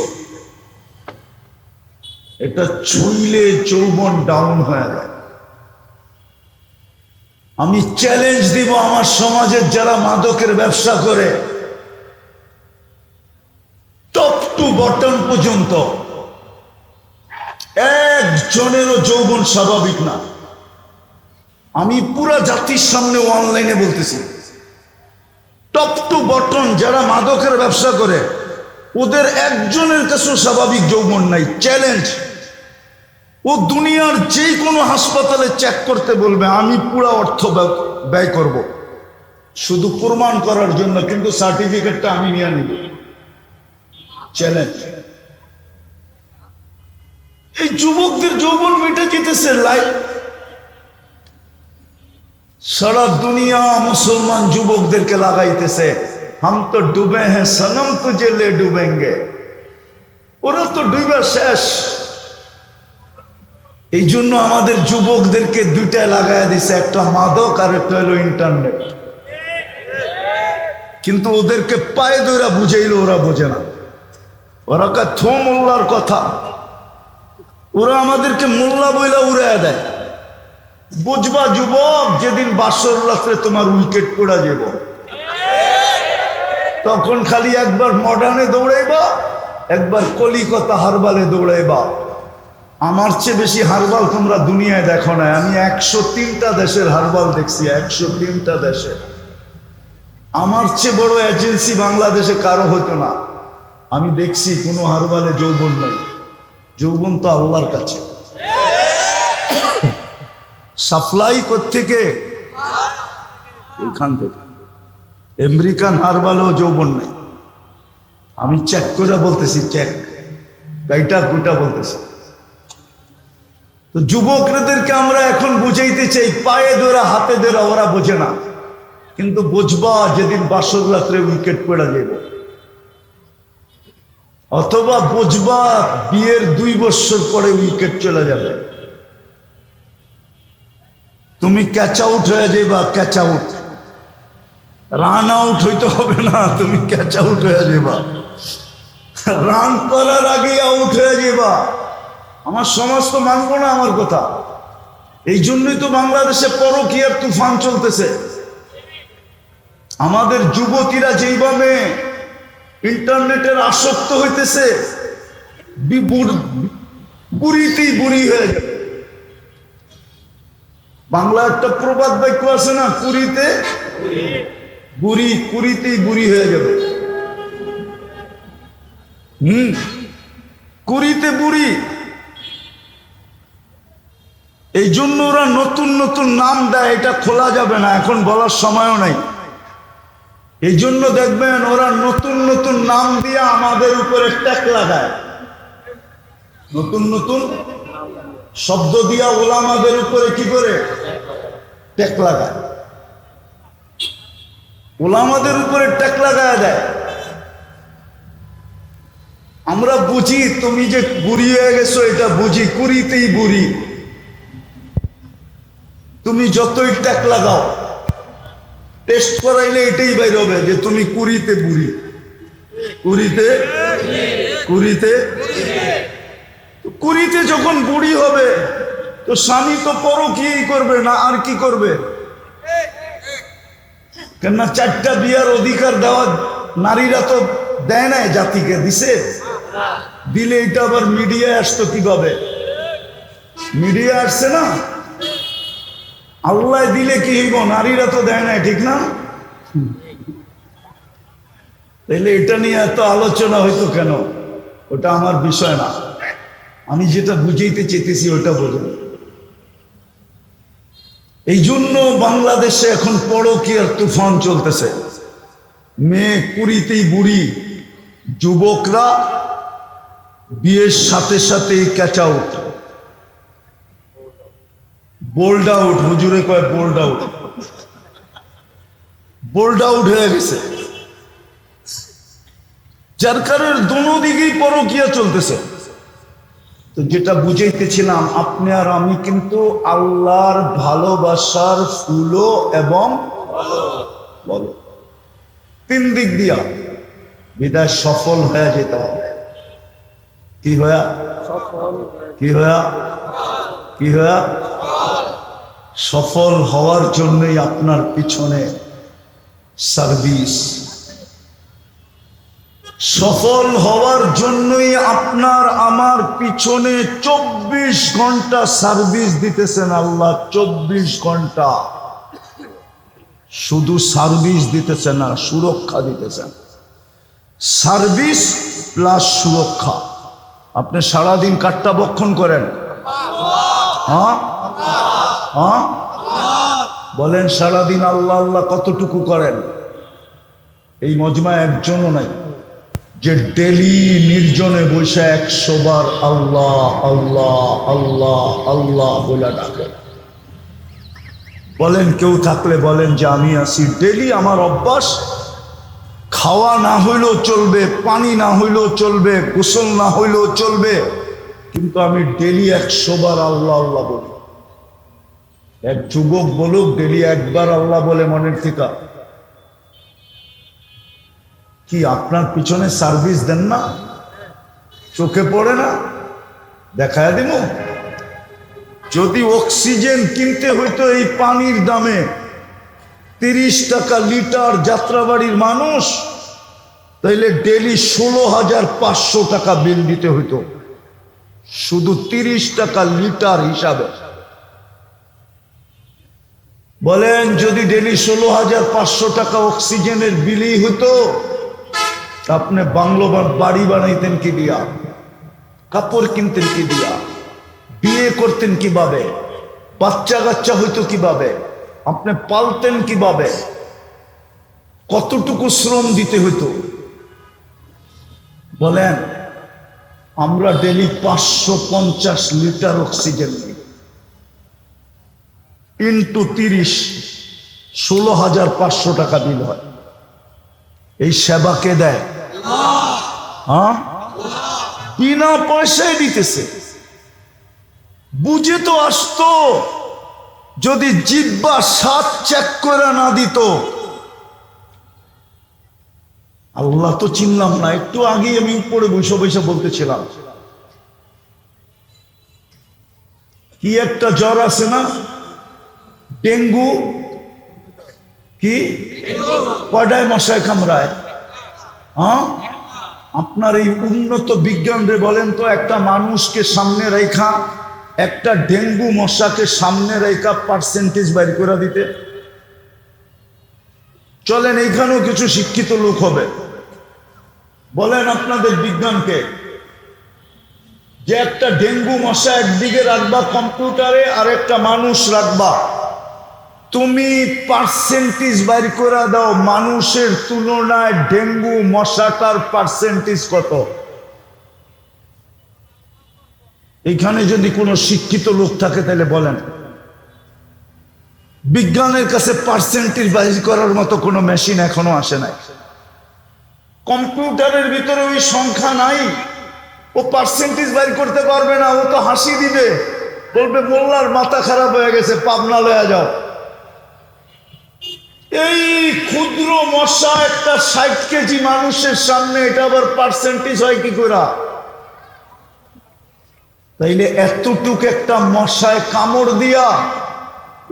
এটা ছুঁইলে যৌবন ডাউন হয়ে যায়। আমি চ্যালেঞ্জ দিব আমার সমাজের যারা মাদকের ব্যবসা করে, টপ টু বটম পর্যন্ত একজনেরও যৌবন স্বাভাবিক না। আমি পুরা জাতির সামনে অনলাইনে বলতেছি, টপ টু বটম যারা মাদকের ব্যবসা করে, ওদের একজনের কাছেও স্বাভাবিক যৌবন নাই। চ্যালেঞ্জ। ও দুনিয়ার যে কোনো হাসপাতালে চেক করতে বলবে, আমি পুরা অর্থ ব্যয় করব শুধু প্রমাণ করার জন্য, কিন্তু সার্টিফিকেটটা আমি নিয়ে নিব। চ্যালেঞ্জ। এই যুবকদের যৌবন মিটে যেতেছে লাইফ। সারা দুনিয়া মুসলমান যুবকদেরকে লাগাইতেছে, হাম তো ডুবে হ্যাঁ সনম তুঝে লে ডুবেঙ্গে। ওরা তো ডুবে শেষ। এই জন্য আমাদের যুবকদেরকে দুইটায় লাগাই দিছে, একটা মাদক আর একটা হলো ইন্টারনেট। কিন্তু ওদেরকে পায়ে ধরে বুঝাইলো ওরা বোঝে না। ওরা কা থো মোল্লার কথা, ওরা আমাদেরকে মোল্লা বইলা উড়াইয়া দেয়। বুঝবা যুবক, যেদিন বাসর রাত্রে তোমার উইকেট পড়া যাব, তখন খালি একবার মডার্নে দৌড়াইবা, একবার কলিকাতা হারবালে দৌড়াইবা। আমার চেয়ে বেশি হারবাল তোমরা দুনিয়ায় দেখো না। আমি 103টা দেশের হারবাল দেখছি, 103টা দেশে। আমার চেয়ে বড় এজেন্সি বাংলাদেশে কারো হতো না। আমি দেখছি কোনো হারবালে যৌবন নাই। যৌবন তো আল্লাহর কাছে। সাপ্লাই কোত্থেকে? ওইখান থেকে। আমেরিকান হারবালেও যৌবন নেই। আমি চেক করে বলতেছি, চেক গাইটা গুটা বলতেছি। তো যুবকদেরকে আমরা এখন বুঝাইতে চাই, পায়ে ধরা হাতে ধরা, ওরা বোঝে না। কিন্তু বুঝবা যেদিন বাসর রাত্রে উইকেট পড়া যাবে, অথবা বুঝবা বিয়ের 2 বছর পরে উইকেট চলে যাবে। তুমি ক্যাচ আউট হয়ে যাবা, ক্যাচ আউট। রান আউট হইতে হবে না, তুমি ক্যাচ আউট হয়ে যাবা। রান করার আগে আউট হয়ে যাবা। আমার সমাজ তো মানবো না আমার কথা। এই জন্যই তো বাংলাদেশে পরকীয়ার তুফান চলতেছে। আমাদের যুবতীরা যেইভাবে ইন্টারনেটের আসক্ত হইতেছে, বুড়িতেই বুড়ি হয়ে যাবে। বাংলা একটা প্রবাদ বাক্য আছে না, কুড়িতে বুড়ি, কুড়িতেই বুড়ি হয়ে যাবে। কুড়িতে বুড়ি। এই জন্য ওরা নতুন নতুন নাম দেয়, এটা খোলা যাবে না, এখন বলার সময়ও নাই। এই জন্য দেখবেন ওরা নতুন নতুন নাম দিয়ে আমাদের উপরে ট্যাগ লাগায়, নতুন নতুন শব্দ দিয়া ওলামাদের উপরে কি করে ট্যাক লাগায়, ওলামাদের উপরে ট্যাক লাগায় দেয়। আমরা বুঝি তুমি যে বুড়ি হয়ে গেছো এটা বুঝি, কুড়িতেই বুড়ি। তুমি যতই ট্যাক লাগাও, টেস্ট করাইলে এটাই বাইর হবে যে তুমি কুড়িতে বুড়ি। কুড়িতে কুড়িতে কুড়িতে যখন বুড়ি হবে তো স্বামী তো পরকীয়াই করবে না, আর কি করবে? কেননা 4টা বিয়ার অধিকার দেওয়া নারীরা তো দেয় নাই, জাতিকে দিছে। দিলে এটা আবার মিডিয়ায় আসতো কিভাবে? মিডিয়া আসছে না, আল্লাহ দিলে কি হইব? নারীরা তো দেয় নাই, ঠিক না? তাইলে এটা নিয়ে এত আলোচনা হইতো কেন? ওটা আমার বিষয় না, আমি যেটা বুঝাইতে চেয়েছি ওটা বলুন। এই জন্য বাংলাদেশে এখন পরকীয়ার তুফান চলতেছে। মেয়ে কুড়িতেই বুড়ি, যুবকরা বিয়ের সাথে সাথে ক্যাচ আউট, বোল্ড আউট। হুজুরে কয় বোল্ড আউট, বোল্ড আউট হয়ে গেছে। যার কারণে দোনো দিকেই পরকীয়া চলতেছে। তো যেটা বুঝাইতেছিলাম, আপনি আর আমি কিন্তু আল্লাহর ভালোবাসার ফুলো এবং বলো 3 দিক দিয়া বিদায় সফল হয়ে যেতে হবে। কি হয়া? কি হয়া? কি হয়া? সফল হওয়ার জন্যই আপনার পিছনে সার্ভিস, সফল হওয়ার জন্যই আপনার আমার পিছনে 24 ঘন্টা সার্ভিস দিতেছেন আল্লাহ। 24 ঘন্টা শুধু সার্ভিস দিতেছেন না, সুরক্ষা দিতেছেন। সার্ভিস প্লাস সুরক্ষা। আপনি সারাদিন কাট্টা বক্ষণ করেন? হ্যাঁ হ্যাঁ বলেন, সারাদিন আল্লাহ আল্লাহ কতটুকু করেন? এই মজমা একজনও নাই যে ডেলি নির্জনে বসে 100 বার আল্লাহ আল্লাহ আল্লাহ আল্লাহ বলে ডাকে। বলেন কেউ থাকলে বলেন যে আমি আছি ডেলি, আমার অভ্যাস। খাওয়া না হইলেও চলবে, পানি না হইলেও চলবে, গোসল না হইলেও চলবে, কিন্তু আমি ডেলি 100 বার আল্লাহ আল্লাহ বলি। এক যুবক বলুক ডেলি 1 বার আল্লাহ বলে মনের থেকে। কি আপনার পিছনে সার্ভিস দেন না? চোখে পড়ে না? দেখায় দিব। যদি অক্সিজেন কিনতে হইতো এই পানির দামে 30 টাকা লিটার যাত্রাবাড়ির মানুষ, তাইলে ডেলি 16,500 টাকা বিল দিতে হইতো, শুধু 30 টাকা লিটার হিসাবে। বলেন যদি ডেলি 16,500 টাকা অক্সিজেনের বিলই হইতো, আপনি বাংলো বাড়ি বানাইতেন কি দিয়া? কাপড় কিনতেন কি দিয়া? বিয়ে করতেন কিভাবে? বাচ্চা কাচ্চা হইতো কিভাবে? আপনি পালতেন কিভাবে? কতটুকু শ্রম দিতে হইতো? বলেন, আমরা ডেলি 550 লিটার অক্সিজেন নিই, ইন্টু 30, 16,500 টাকা বিল হয়। এই সেবা কে দেয়? হ্যাঁ, বিনা পয়সায় দিতেছে। বুঝে তো আসতো, যদি জিহ্বা স্বাদ চেক করে না দিত। আল্লাহ তো চিনলাম না। একটু আগে আমি উপরে বসে বসে বলতেছিলাম, কি একটা জ্বর আছে না, ডেঙ্গু। কি কয়টায় মশায় কামড়ায়? হ্যাঁ, আপনার এই উন্নত বিজ্ঞান রে বলেন তো, একটা মানুষকে সামনে রেখা, একটা ডেঙ্গু মশাকে সামনে রেখা পার্সেন্টেজ বাইর করে দিতে। চলেন এইখানেও কিছু শিক্ষিত লোক হবে, বলেন আপনাদের বিজ্ঞানকে যে একটা ডেঙ্গু মশা একদিকে রাখবা কম্পিউটারে, আর একটা মানুষ রাখবা, তুমি পার্সেন্টেজ বাইর করে দাও, মানুষের তুলনায় ডেঙ্গু মশাটার পার্সেন্টেজ কত? এখানে যদি কোনো শিক্ষিত লোক থাকে তাহলে বলেন। বিজ্ঞানের কাছে পার্সেন্টেজ বাইজ করার মতো কোনো মেশিন এখনো আসে নাই। কম্পিউটারের ভিতরে ওই সংখ্যা নাই, ও পার্সেন্টেজ বাইর করতে পারবে না। ও তো হাসি দিবে, বলবে মোল্লার মাথা খারাপ হয়ে গেছে, পাবনা লয়া যাও। এই ক্ষুদ্র মশা একটা 60 কেজি মানুষের সামনে এটা আবার পার্সেন্টেজ হয় কি করে? তাইলে এতটুক একটা মশায় কামড় দিয়া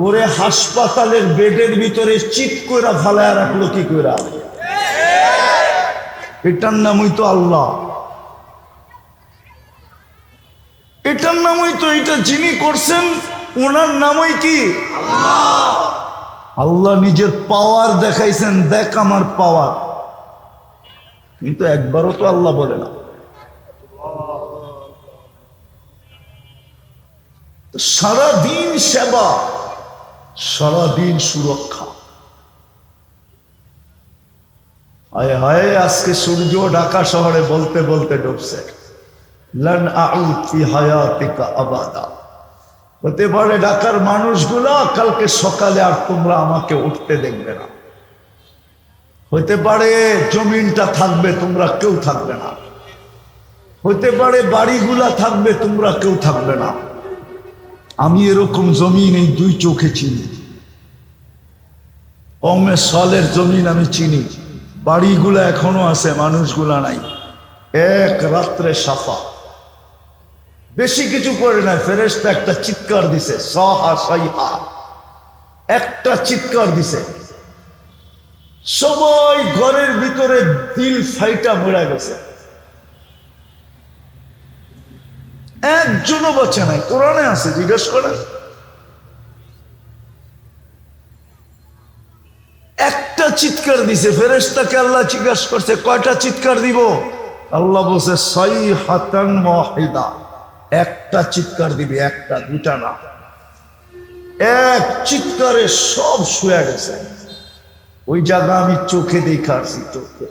ওরে হাসপাতালের বেডের ভিতরে চিৎ কইরা ফালায় রাখলো কি কইরা? এটার নামই তো আল্লাহ, এটার নামই তো, এটা যিনি করছেন ওনার নামই কি? আল্লাহ নিজের পাওয়ার দেখাইছেন, দেখ আমার পাওয়ার। কিন্তু একবারও তো আল্লাহ বলে না। সারাদিন সেবা, সারাদিন সুরক্ষা। হায় হায়, আজকে সূর্য ঢাকা শহরে বলতে বলতে ডুবছে, লান আউদ ফি হায়াতিকা আবাদা। হতে পারে ঢাকার মানুষগুলা কালকে সকালে আর তোমরা আমাকে উঠতে দেখবে না। হতে পারে জমিনটা থাকবে, তোমরা কেউ থাকবে না। হতে পারে বাড়িগুলা থাকবে, তোমরা কেউ থাকবে না। আমি এরকম জমিন এই 2 চোখে চিনি। কমে সালের জমিন আমি চিনি, বাড়িগুলা এখনো আছে, মানুষগুলা নাই। এক রাত্রে সাফা, বেশি কিছু করে নাই। ফেরেশতা একটা চিৎকার দিছে, সাহা সাইহা, একটা চিৎকার দিছে, সবাই ঘরের ভিতরে দিল ফাইটা মরে গেছে, একজনও বাঁচে নাই। কোরআনে আছে, জিজ্ঞেস করেন। একটা চিৎকার দিছে। ফেরেশতাকে আল্লাহ জিজ্ঞাসা করছে, কয়টা চিৎকার দিব? আল্লাহ বলছে সাইহাতান ওয়াহিদা, একটা চিৎকার দিবি, একটা, দুটা না। এক চিৎকারে সব শুয়ে গেছে। ওই জায়গা আমি চোখে দেখাচ্ছি, চোখে।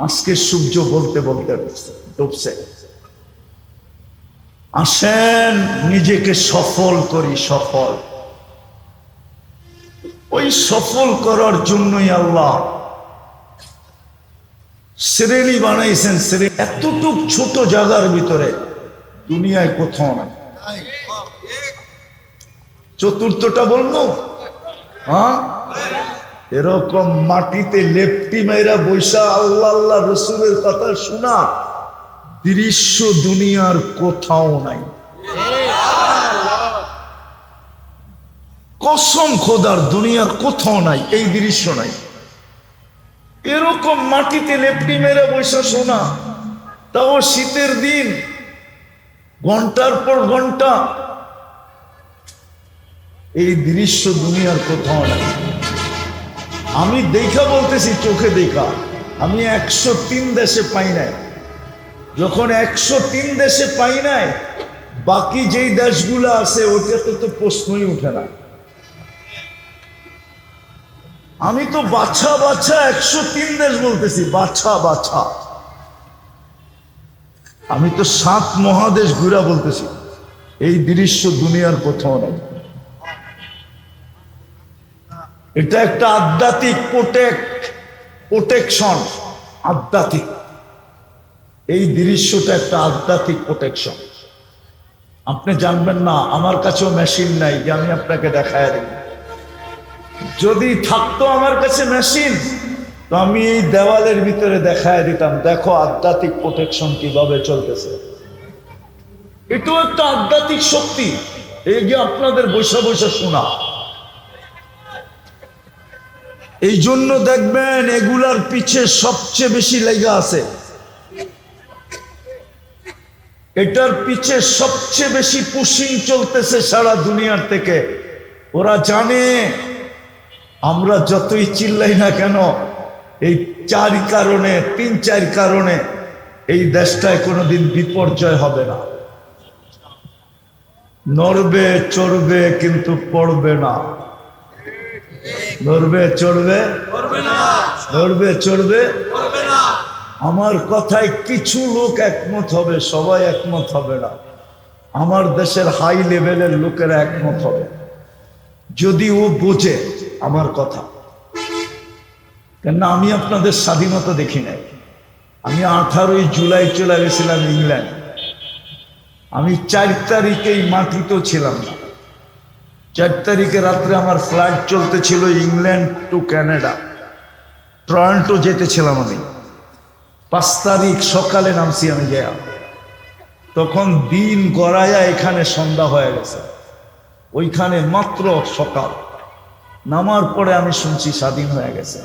আজকে সূর্য বলতে বলতে ডুবছে। আসেন নিজেকে সফল করি, সফল। ওই সফল করার জন্যই আল্লাহ শ্রেণী বানাইছেন, শ্রেণী। এতটুক ছোট জায়গার ভিতরে দুনিয়ায় কোথাও নাই। চতুর্থটা বলবো, হ্যাঁ, এরকম মাটিতে লেপটি মেয়েরা বৈশা আল্লাহ আল্লাহ রসুলের কথা শোনা দৃশ্য দুনিয়ার কোথাও নাই। কসম খোদার, দুনিয়ার কোথাও নাই, এই দৃশ্য নাই। এরকম মাটিতে লেপটি মেয়েরা বৈশা শোনা, তাও শীতের দিন, ঘন্টার পর ঘন্টা। এই দৃশ্য দুনিয়ার কোথাও নাই। আমি দেখা বলতেছি, চোখে দেখা। আমি 103 দেশে পাই নাই। যখন 103 দেশে পাই নাই, বাকি যেই দেশগুলো আছে ওইটাতে তো প্রশ্নই উঠে না। আমি তো বাছা বাছা 103 দেশ বলতেছি, বাছা বাছা। আমি তো 7 মহাদেশ ঘুরা বলতেছি। এই দৃশ্য দুনিয়ার কোথাও নাই। এটা একটা আধ্যাত্মিক প্রোটেকশন, আধ্যাত্মিক। এই দৃশ্যটা একটা আধ্যাত্মিক প্রোটেকশন। আপনি জানবেন না, আমার কাছেও মেশিন নাই যে আমি আপনাকে দেখায় দেব। যদি থাকতো আমার কাছে মেশিন, তো আমি এই দেওয়ালের ভিতরে দেখায় দিতাম, দেখো আধ্যাত্মিক প্রোটেকশন কিভাবে চলতেছে। এটাও একটা আধ্যাত্মিক শক্তি, এই যে আপনাদের বৈশা বৈশা শোনা। এই জন্য দেখবেন এগুলার পিছে সবচেয়ে বেশি লেগে আছে। এটার পিছে সবচেয়ে বেশি পুশিং চলতেছে সারা দুনিয়ার থেকে। ওরা জানে আমরা যতই চিল্লাই না কেন, এই 4 কারণে, 3-4 কারণে এই দেশটায় কোনোদিন বিপর্যয় হবে না। নড়বে চড়বে কিন্তু পড়বে না। নড়বে চড়বে, নড়বে চড়বে। আমার কথায় কিছু লোক একমত হবে, সবাই একমত হবে না। আমার দেশের হাই লেভেলের লোকেরা একমত হবে যদি ও বোঝে আমার কথা। কেননা আমি আপনাদের স্বাধীনতা দেখি নাই। আমি 18 জুলাই চলে গেছিলাম ইংল্যান্ড। আমি 4 তারিখেই মাটিতেও ছিলাম না। 4 তারিখে রাত্রে আমার ফ্লাইট চলতেছিল ইংল্যান্ড টু কানাডা, টরন্টো যেতেছিলাম আমি। 5 তারিখ সকালে নামছি আমি গিয়া, তখন দিন গড়াইয়া এখানে সন্ধ্যা হয়ে গেছে, ওইখানে মাত্র সকাল। নামার পরে আমি শুনছি স্বাধীন হয়ে গেছে।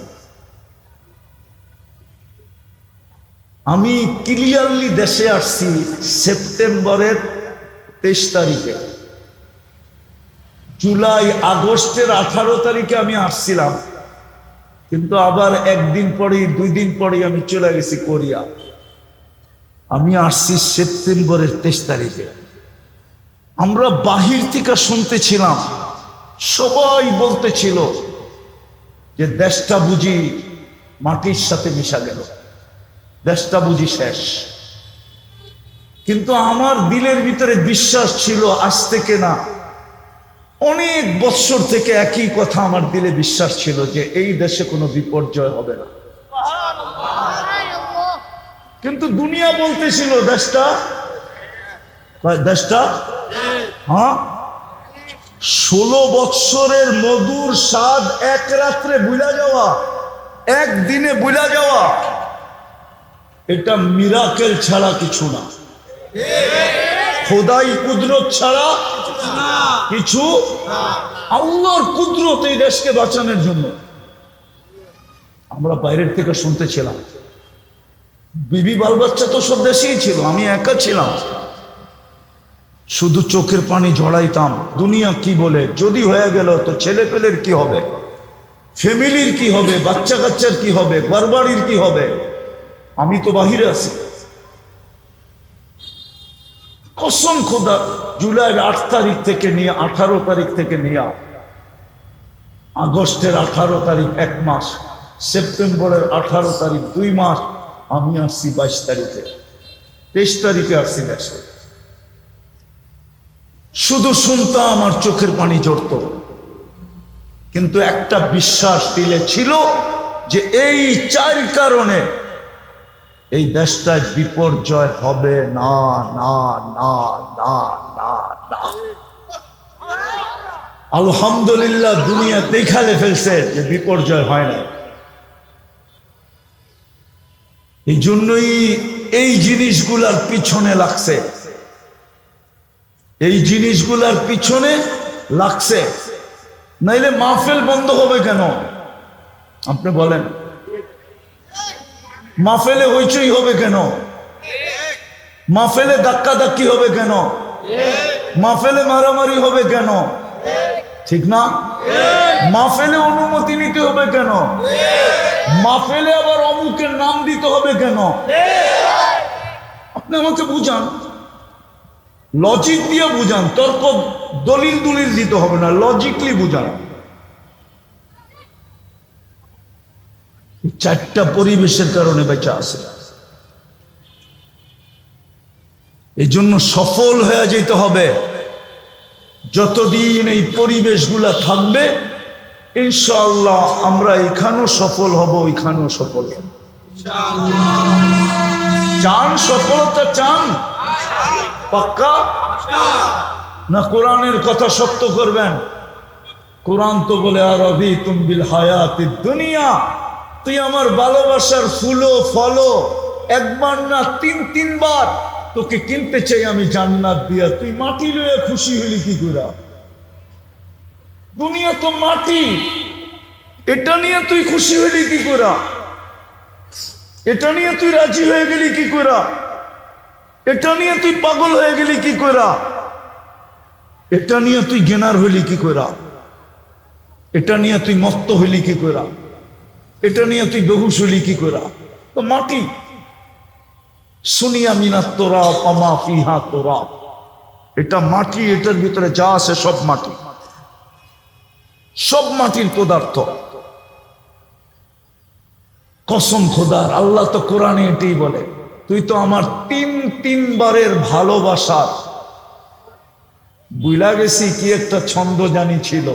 আমি ক্লিয়ারলি দেশে আসছি সেপ্টেম্বরের 23 তারিখে। জুলাই আগস্টের 18 তারিখে আমি আসছিলাম, কিন্তু আবার একদিন পরেই 2 দিন পরেই আমি চলে গেছি কোরিয়া। আমি আসছি সেপ্টেম্বরের 23 তারিখে। আমরা বাহির থেকে শুনতেছিলাম, সবাই বলতেছিল যে দেশটা বুঝি মাটির সাথে মিশা গেল, দেশটা বুঝি শেষ। কিন্তু আমার দিলের ভিতরে বিশ্বাস ছিল, আজ থেকে না, অনেক বছর থেকে একই কথা আমার দিলে বিশ্বাস ছিল যে এই দেশে কোনো বিপর্যয় হবে না। কিন্তু দুনিয়া বলতেছিল দেশটা হ্যাঁ, 16 বৎসরের মধুর স্বাদ এক রাত্রে ভুলা যাওয়া, একদিনে ভুলা যাওয়া, এটা মিরাকেল ছাড়া কিছু না। খোদাই কুদরত ছাড়া কিছু। আল্লাহর কুদরত এই দেশকে বাঁচানোর জন্য। আমরা বাইরের থেকে শুনতেছিলাম, বিবি বাল বাচ্চা তো সব দেশেই ছিল, আমি একা ছিলাম, শুধু চোখের পানি ঝরাইতাম। দুনিয়া কি বলে, যদি হয়ে গেল তো ছেলে পেলের কি হবে, ফ্যামিলির কি হবে, বাচ্চা কাচ্চার কি হবে, ঘরবাড়ির কি হবে। আমি তো বাহিরে আছি। কসম খোদা, জুলাইয়ের 8 তারিখ থেকে নিয়ে 18 তারিখ থেকে নিয়ে আগস্টের 18 তারিখ 1 মাস, সেপ্টেম্বরের 18 তারিখ 2 মাস, আমি আসছি 22 তারিখে, 23 তারিখে আসছি দেশে। শুধু শুনতাম, আমার চোখের পানি ঝরত, কিন্তু একটা বিশ্বাস দিলে ছিল যে এই 4 কারণে এই দেশটায় বিপর্যয় হবে না, না, না, না, না, না। আলহামদুলিল্লাহ, দুনিয়া দেখালে ফেলছে যে বিপর্যয় হয় না। এই জন্যই এই জিনিসগুলার পিছনে লাগছে, এই জিনিসগুলার পিছনে লাগছে। নাইলে মাহফিল বন্ধ হবে কেন আপনি বলেন? মাহফিলে হইচই হবে কেন? মাহফিলে ধাক্কা ধাক্কি হবে কেন? মাহফিলে মারামারি হবে কেন? ঠিক না? মাহফিলে অনুমতি নিতে হবে কেন? মাহফিলে আবার অমুকের নাম দিতে হবে কেন? আপনি আমাকে বুঝান, লজিক দিয়ে বুঝান, তর্ক দলিল দিতে হবে না, লজিকলি বুঝান। 4টা পরিবেশের কারণে বেঁচে আছে। এই জন্য সফল হয়ে যেতে হবে। যতদিন এই পরিবেশগুলা থাকবে, ইনশাআল্লাহ আমরা এখানেও সফল হব, ওইখানেও সফল হব। চান সফলতা? চান পাক্কা না? কোরআনের কথা সত্য করবেন? কোরআন তো বলে আরবি তুমবিল হায়াতি দুনিয়া, তুই আমার ভালোবাসার ফুলো ফলো, একবার না 3-3 বার তোকে কিনতে চাই আমি জান্নাত দিয়া, তুই মাটি লয়ে খুশি হইলি কি করে? দুনিয়া তো মাটি, এটা নিয়ে তুই খুশি হইলি কি করে? এটা নিয়ে তুই রাজি হয়ে গেলি কি করে? এটা নিয়ে তুই পাগল হয়ে গেলি কি করে? এটা নিয়ে তুই গেনার হইলি কি করে? এটা নিয়ে তুই মত্ত হইলি কি করে? এটা নিয়ে তুই বেহুশ হইলি কি করে? তো মাটি। সুনিয়া মিনাত তোরাব আমা ফিহা তোরাব, এটা মাটি, এটার ভিতরে যা আছে সব মাটি, সব মাটির পদার্থ। কসম খোদার, আল্লাহ তো কোরআনে এটাই বলে, তুই তো আমার 3-3 বারের ভালোবাসার বুইলা গেছি কি একটা ছন্দ জানি ছিল,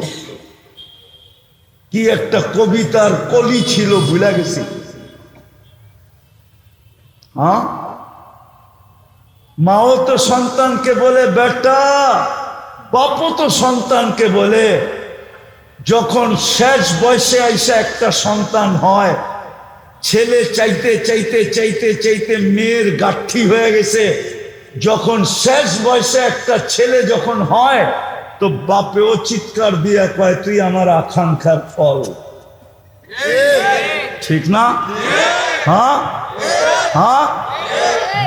কি একটা কবিতার কলি ছিল, ভুলা গেছি। হ্যাঁ, মাও তো সন্তানকে বলে বেটা, বাপও তো সন্তানকে বলে। যখন শেষ বয়সে আইসা একটা সন্তান হয়, ছেলে চাইতে চাইতে চাইতে চাইতে মেয়ের গাঠি হয়ে গেছে। যখন শেষ বয়সে একটা ছেলে যখন হয়, তো বাপেও চিৎকার দিয়া কয় তুই আমার আকাঙ্ক্ষার ফল। ঠিক না? হ্যাঁ হ্যাঁ,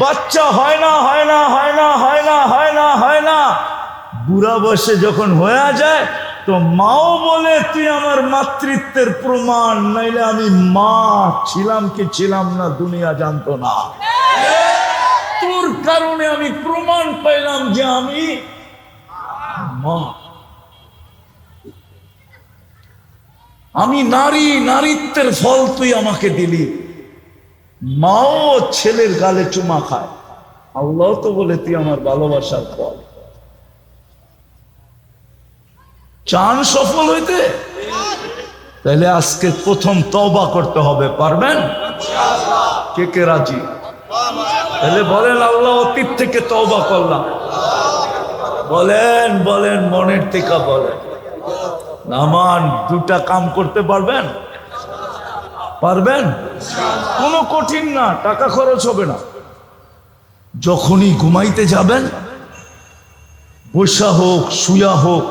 বাচ্চা হয় না হয় না হয় না হয় না হয় না হয় না, বুড়া বয়সে যখন হয়ে যায়, তো মাও বলে তুই আমার মাতৃত্বের প্রমাণ, নাইলে আমি মা ছিলাম কি ছিলাম না দুনিয়া জানতো না। তোর কারণে আমি প্রমাণ পাইলাম যে আমি মা। আমি নারী, নারীত্বের ফল তুই আমাকে দিলি। মাও ছেলের গালে চুমা খায়, আল্লাহ তো বলে তুই আমার ভালোবাসার ফল। চান সফল হইতে, তাহলে আজকে প্রথম তওবা করতে হবে। পারবেন? কে কে রাজি? তাহলে বলেন আল্লাহ অতীত থেকে তওবা করলাম। বলেন বলেন, মনের থেকে বলেন। নামান দুটা কাম করতে পারবেন? পারবেন? কোনো কঠিন না, টাকা খরচ হবে না। যখনই ঘুমাইতে যাবেন, বসা হোক শুয়া হোক,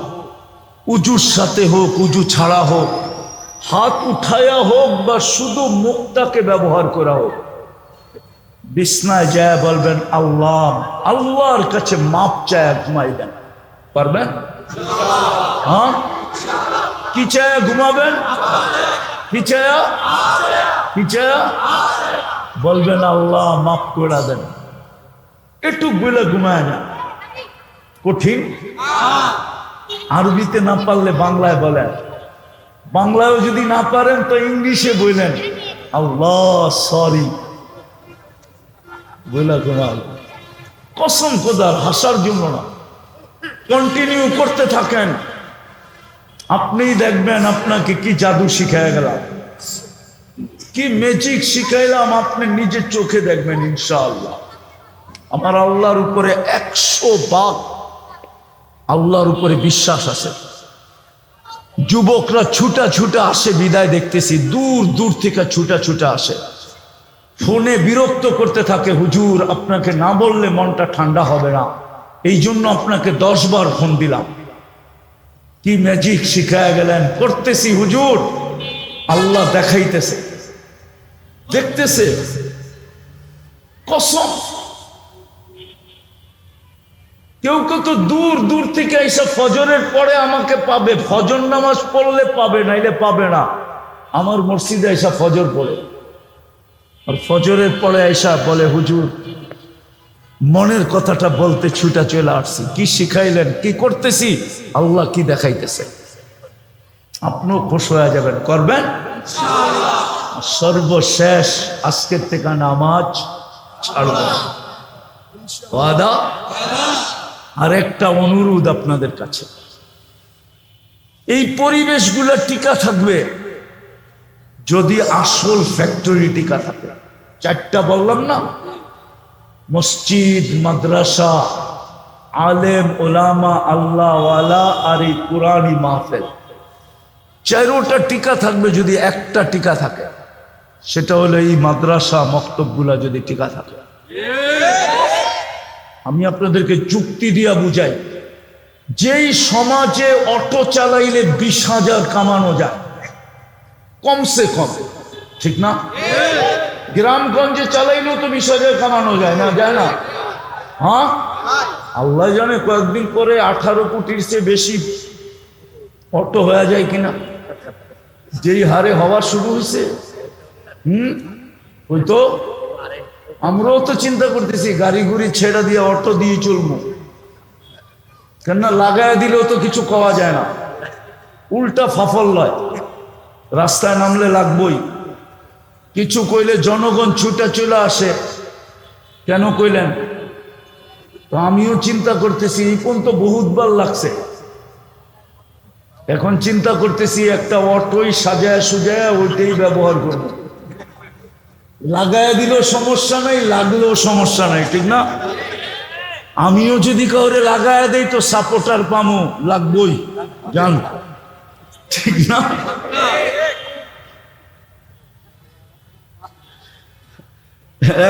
উজুর সাথে হোক উজু ছাড়া হোক, হাত উঠায়া হোক বা শুধু মুখটাকে ব্যবহার করা হোক, বিছনায় যায় বলবেন আল্লাহ, আল্লাহর কাছে মাপ চায় ঘুমাইবেন। পারবেন? হ্যাঁ, কি চায় ঘুমাবেন? কি চায়? কি চায়? বলবেন আল্লাহ মাফ করে দেন। একটু বলে ঘুমায় না, কঠিন। আরবিতে না পারলে বাংলায় বলেন, বাংলায়ও যদি না পারেন তো ইংলিশে বললেন আল্লাহ সরি, বলে ঘুমাল। কসম খোদার, হাসার জন্য না, কন্টিনিউ করতে থাকেন। আপনিই দেখবেন আপনাকে কি জাদু শিখায় গেলাম, কি ম্যাজিক শিখাইলাম, আপনি নিজের চোখে দেখবেন ইনশাআল্লাহ। আমার আল্লাহর উপরে 100 ভাগ আল্লাহর উপরে বিশ্বাস আছে। যুবকরা ছুটা ছুটা আসে, বিদায় দেখতেছি দূর দূর থেকে ছুটা ছুটা আসে, ফোনে বিরক্ত করতে থাকে, হুজুর আপনাকে না বললে মনটা ঠান্ডা হবে না, এই জন্য আপনাকে 10 বার ফোন দিলাম। কি ম্যাজিক শিখায় গেলেন? করতেছি হুজুর, আল্লাহ দেখাইতেছে, দেখতেছে, কসম। কেউ কেউ তো দূর দূর থেকে এসে ফজরের পরে আমাকে পাবে, ফজর নামাজ পড়লে পাবে, নাইলে পাবে না। আমার মসজিদে এসে ফজর পড়ে, আর ফজরের পরে এসা বলে হুজুর মনের কথাটা বলতে ছুটা চলে আসছি। কি শিখাইলেন? কি করতেছি? আল্লাহ কি দেখাইতেছে। আপনিও খুশ হয়ে যাবেন, করবেন সর্বশেষ আজকের থেকে নামাজ ছাড়বেন। ওয়াদা? আর একটা অনুরোধ আপনাদের কাছে, এই পরিবেশগুলো টিকা থাকবে যদি আসল ফ্যাক্টরি টিকা থাকে। 4টা বললাম না, মসজিদ, মাদ্রাসা, আলেম ওলামা, আল্লাহওয়ালা আর এই কুরআনি মাহফিল, 4টা টিকা থাকবে যদি একটা টিকা থাকে, সেটা হলো এই মাদ্রাসা মক্তবগুলা যদি টিকা থাকে। আমি আপনাদেরকে যুক্তি দিয়া বুঝাই, যেই সমাজে অটো চালাইলে 20,000 কামানো যায় কমসে কম, ঠিক না? গ্রামগঞ্জে চালাইলেও তো 20,000 কামানো যায় না, যায় না? হ্যাঁ, আল্লাহ জানে কয়েকদিন পরে 18 কোটির চেয়ে বেশি অটো হয়ে যায় কিনা, যেই হারে হওয়া শুরু হয়েছে। ওই তো আমরাও তো চিন্তা করতেছি গাড়ি গুড়ি ছেড়ে দিয়ে অটো দিয়ে চলবো, কেননা লাগায় দিলেও তো কিছু কওয়া যায় না, উল্টা ফাফল লয়, রাস্তায় নামলে লাগবই। কিছু কইলে জনগণ ছুটে চলে আসে, কেন কইলেন? তো আমিও চিন্তা করতেছি, এই কোন তো বহুতবার লাগছে, এখন চিন্তা করতেছি একটা অটোই সাজায় সুজায় ওইটাই ব্যবহার করব। লাগায় দিলেও সমস্যা নাই, লাগলেও সমস্যা নাই, ঠিক না? আমিও যদি কাউরে লাগায় দেই তো সাপোর্টার পামো, লাগবই, জান, ঠিক না?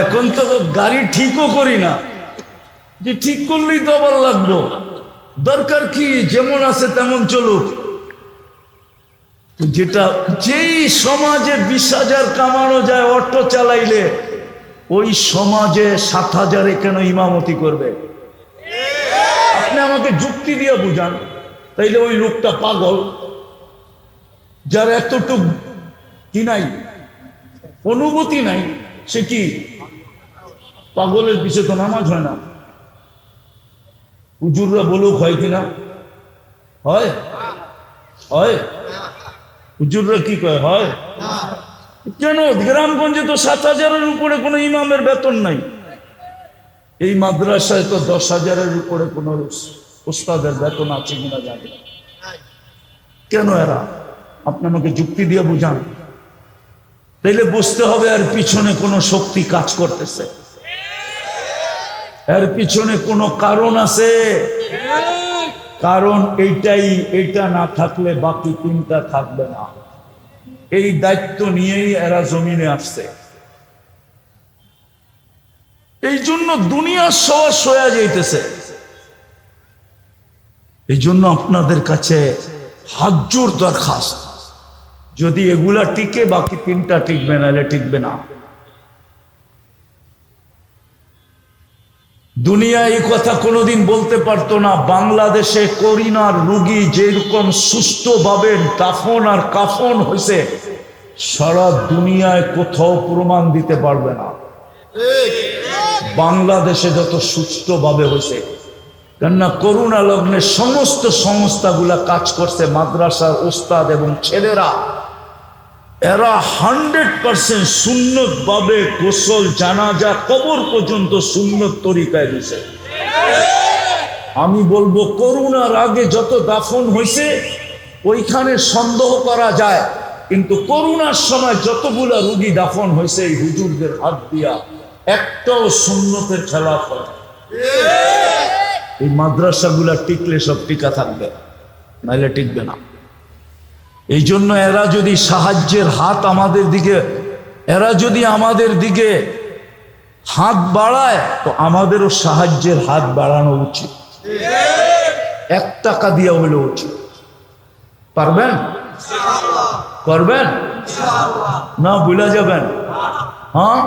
এখন তো গাড়ি ঠিকও করি না, যে ঠিক করলেই তো আবার লাগবো, দরকার কি যেমন আছে তেমন চলুক। যেটা যেই সমাজে 20,000 কামানো যায় অটো চালাইলে, ওই সমাজে 7,000 কেন ইমামতি করবে? আপনি আমাকে যুক্তি দিয়ে বুঝান, তাইলে ওই লোকটা পাগল, যার এতটুক কি নাই, অনুভূতি নাই, সে কি পাগলের পিছে তো নামাজ হয় না? হুজুররা বলুক হয় কিনা? হয়? হয়? হুজুররা কি কয় হয়? কেন? গ্রামগঞ্জে তো 7,000-এর উপরে কোনো ইমামের বেতন নাই। এই মাদ্রাসায় তো 10,000-এর উপরে কোনো উস্তাদের বেতন আছে কিনা জানি না। কেন এরা? আপনি আমাকে যুক্তি দিয়ে বুঝান, তাইলে বুঝতে হবে এর পিছনে কোনো শক্তি কাজ করতেছে, এর পিছনে কোনো কারণ আছে। কারণ এইটাই, এইটা না থাকলে বাকি 3টা থাকবে না। এই দায়িত্ব নিয়েই এরা জমিনে আসছে। এই জন্য দুনিয়ার সবার সয়া যাইতেছে। এই জন্য আপনাদের কাছে হাত জোর দরখাস্ত, যদি এগুলা টিকে বাকি 3টা টিকবে, নাহলে টিকবে না। দুনিয়া এই কথা কোনোদিন বলতে পারতো না, বাংলাদেশে করোনার রোগী যেরকম সুস্থভাবে দাফন আর কাফন হয়েছে, সারা দুনিয়ায় কোথাও প্রমাণ দিতে পারবে না বাংলাদেশে যত সুস্থভাবে হয়েছে। কেননা করোনা লগ্নে সমস্ত সংস্থাগুলা কাজ করছে, মাদ্রাসার ওস্তাদ এবং ছেলেরা, এরা 100% সুন্নত ভাবে গোসল, জানাজা, কবর পর্যন্ত সুন্নত তরিকায় দিছে। আমি বলবো করোনার আগে যত দাফন হয়েছে ওইখানে সন্দেহ করা যায়, কিন্তু করোনার সময় যতগুলা রোগী দাফন হয়েছে এই হুজুরদের হাত দিয়া, একটাও সুন্নতের খেলাফ হয়। এই মাদ্রাসাগুলা টিকলে সব টিকা থাকবে, নাইলে টিকবে না। এই জন্য এরা যদি সাহায্যের হাত আমাদের দিকে, এরা যদি আমাদের দিকে হাত বাড়ায়, তো আমাদেরও সাহায্যের হাত বাড়ানো উচিত। 1 টাকা দিয়ে হলে উচিত। পারবেন? করবেন না? ভুলে যাবেন? হ্যাঁ,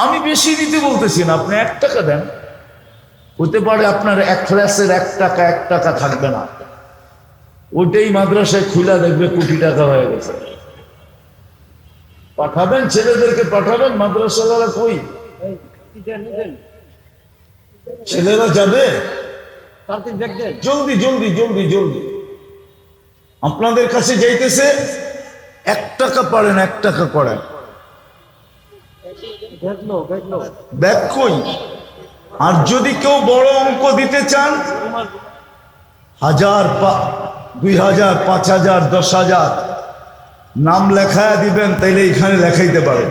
আমি বেশি দিতে বলতেছি না, আপনি 1 টাকা দেন। হতে পারে আপনার এখলাসের 1 টাকা থাকবে না, ওইটাই মাদ্রাসায় খুলে দেখবে কোটি টাকা হয়ে গেছে। পাঠাবেন, ছেলেদেরকে পাঠাবেন। মাদ্রাসাওয়ালা কই? ছেলেরা যাবে, জলদি জলদি জলদি জলদি আপনাদের কাছে যাইতেছে। 1 টাকা পারেন, 1 টাকা করেন। ব্যাগ কই? আর যদি কেউ বড় অঙ্ক দিতে চান, 1000, 2000, 5000, 10,000 নাম লেখায় দিবেন, তাইলে এখানে লেখাইতে পারেন।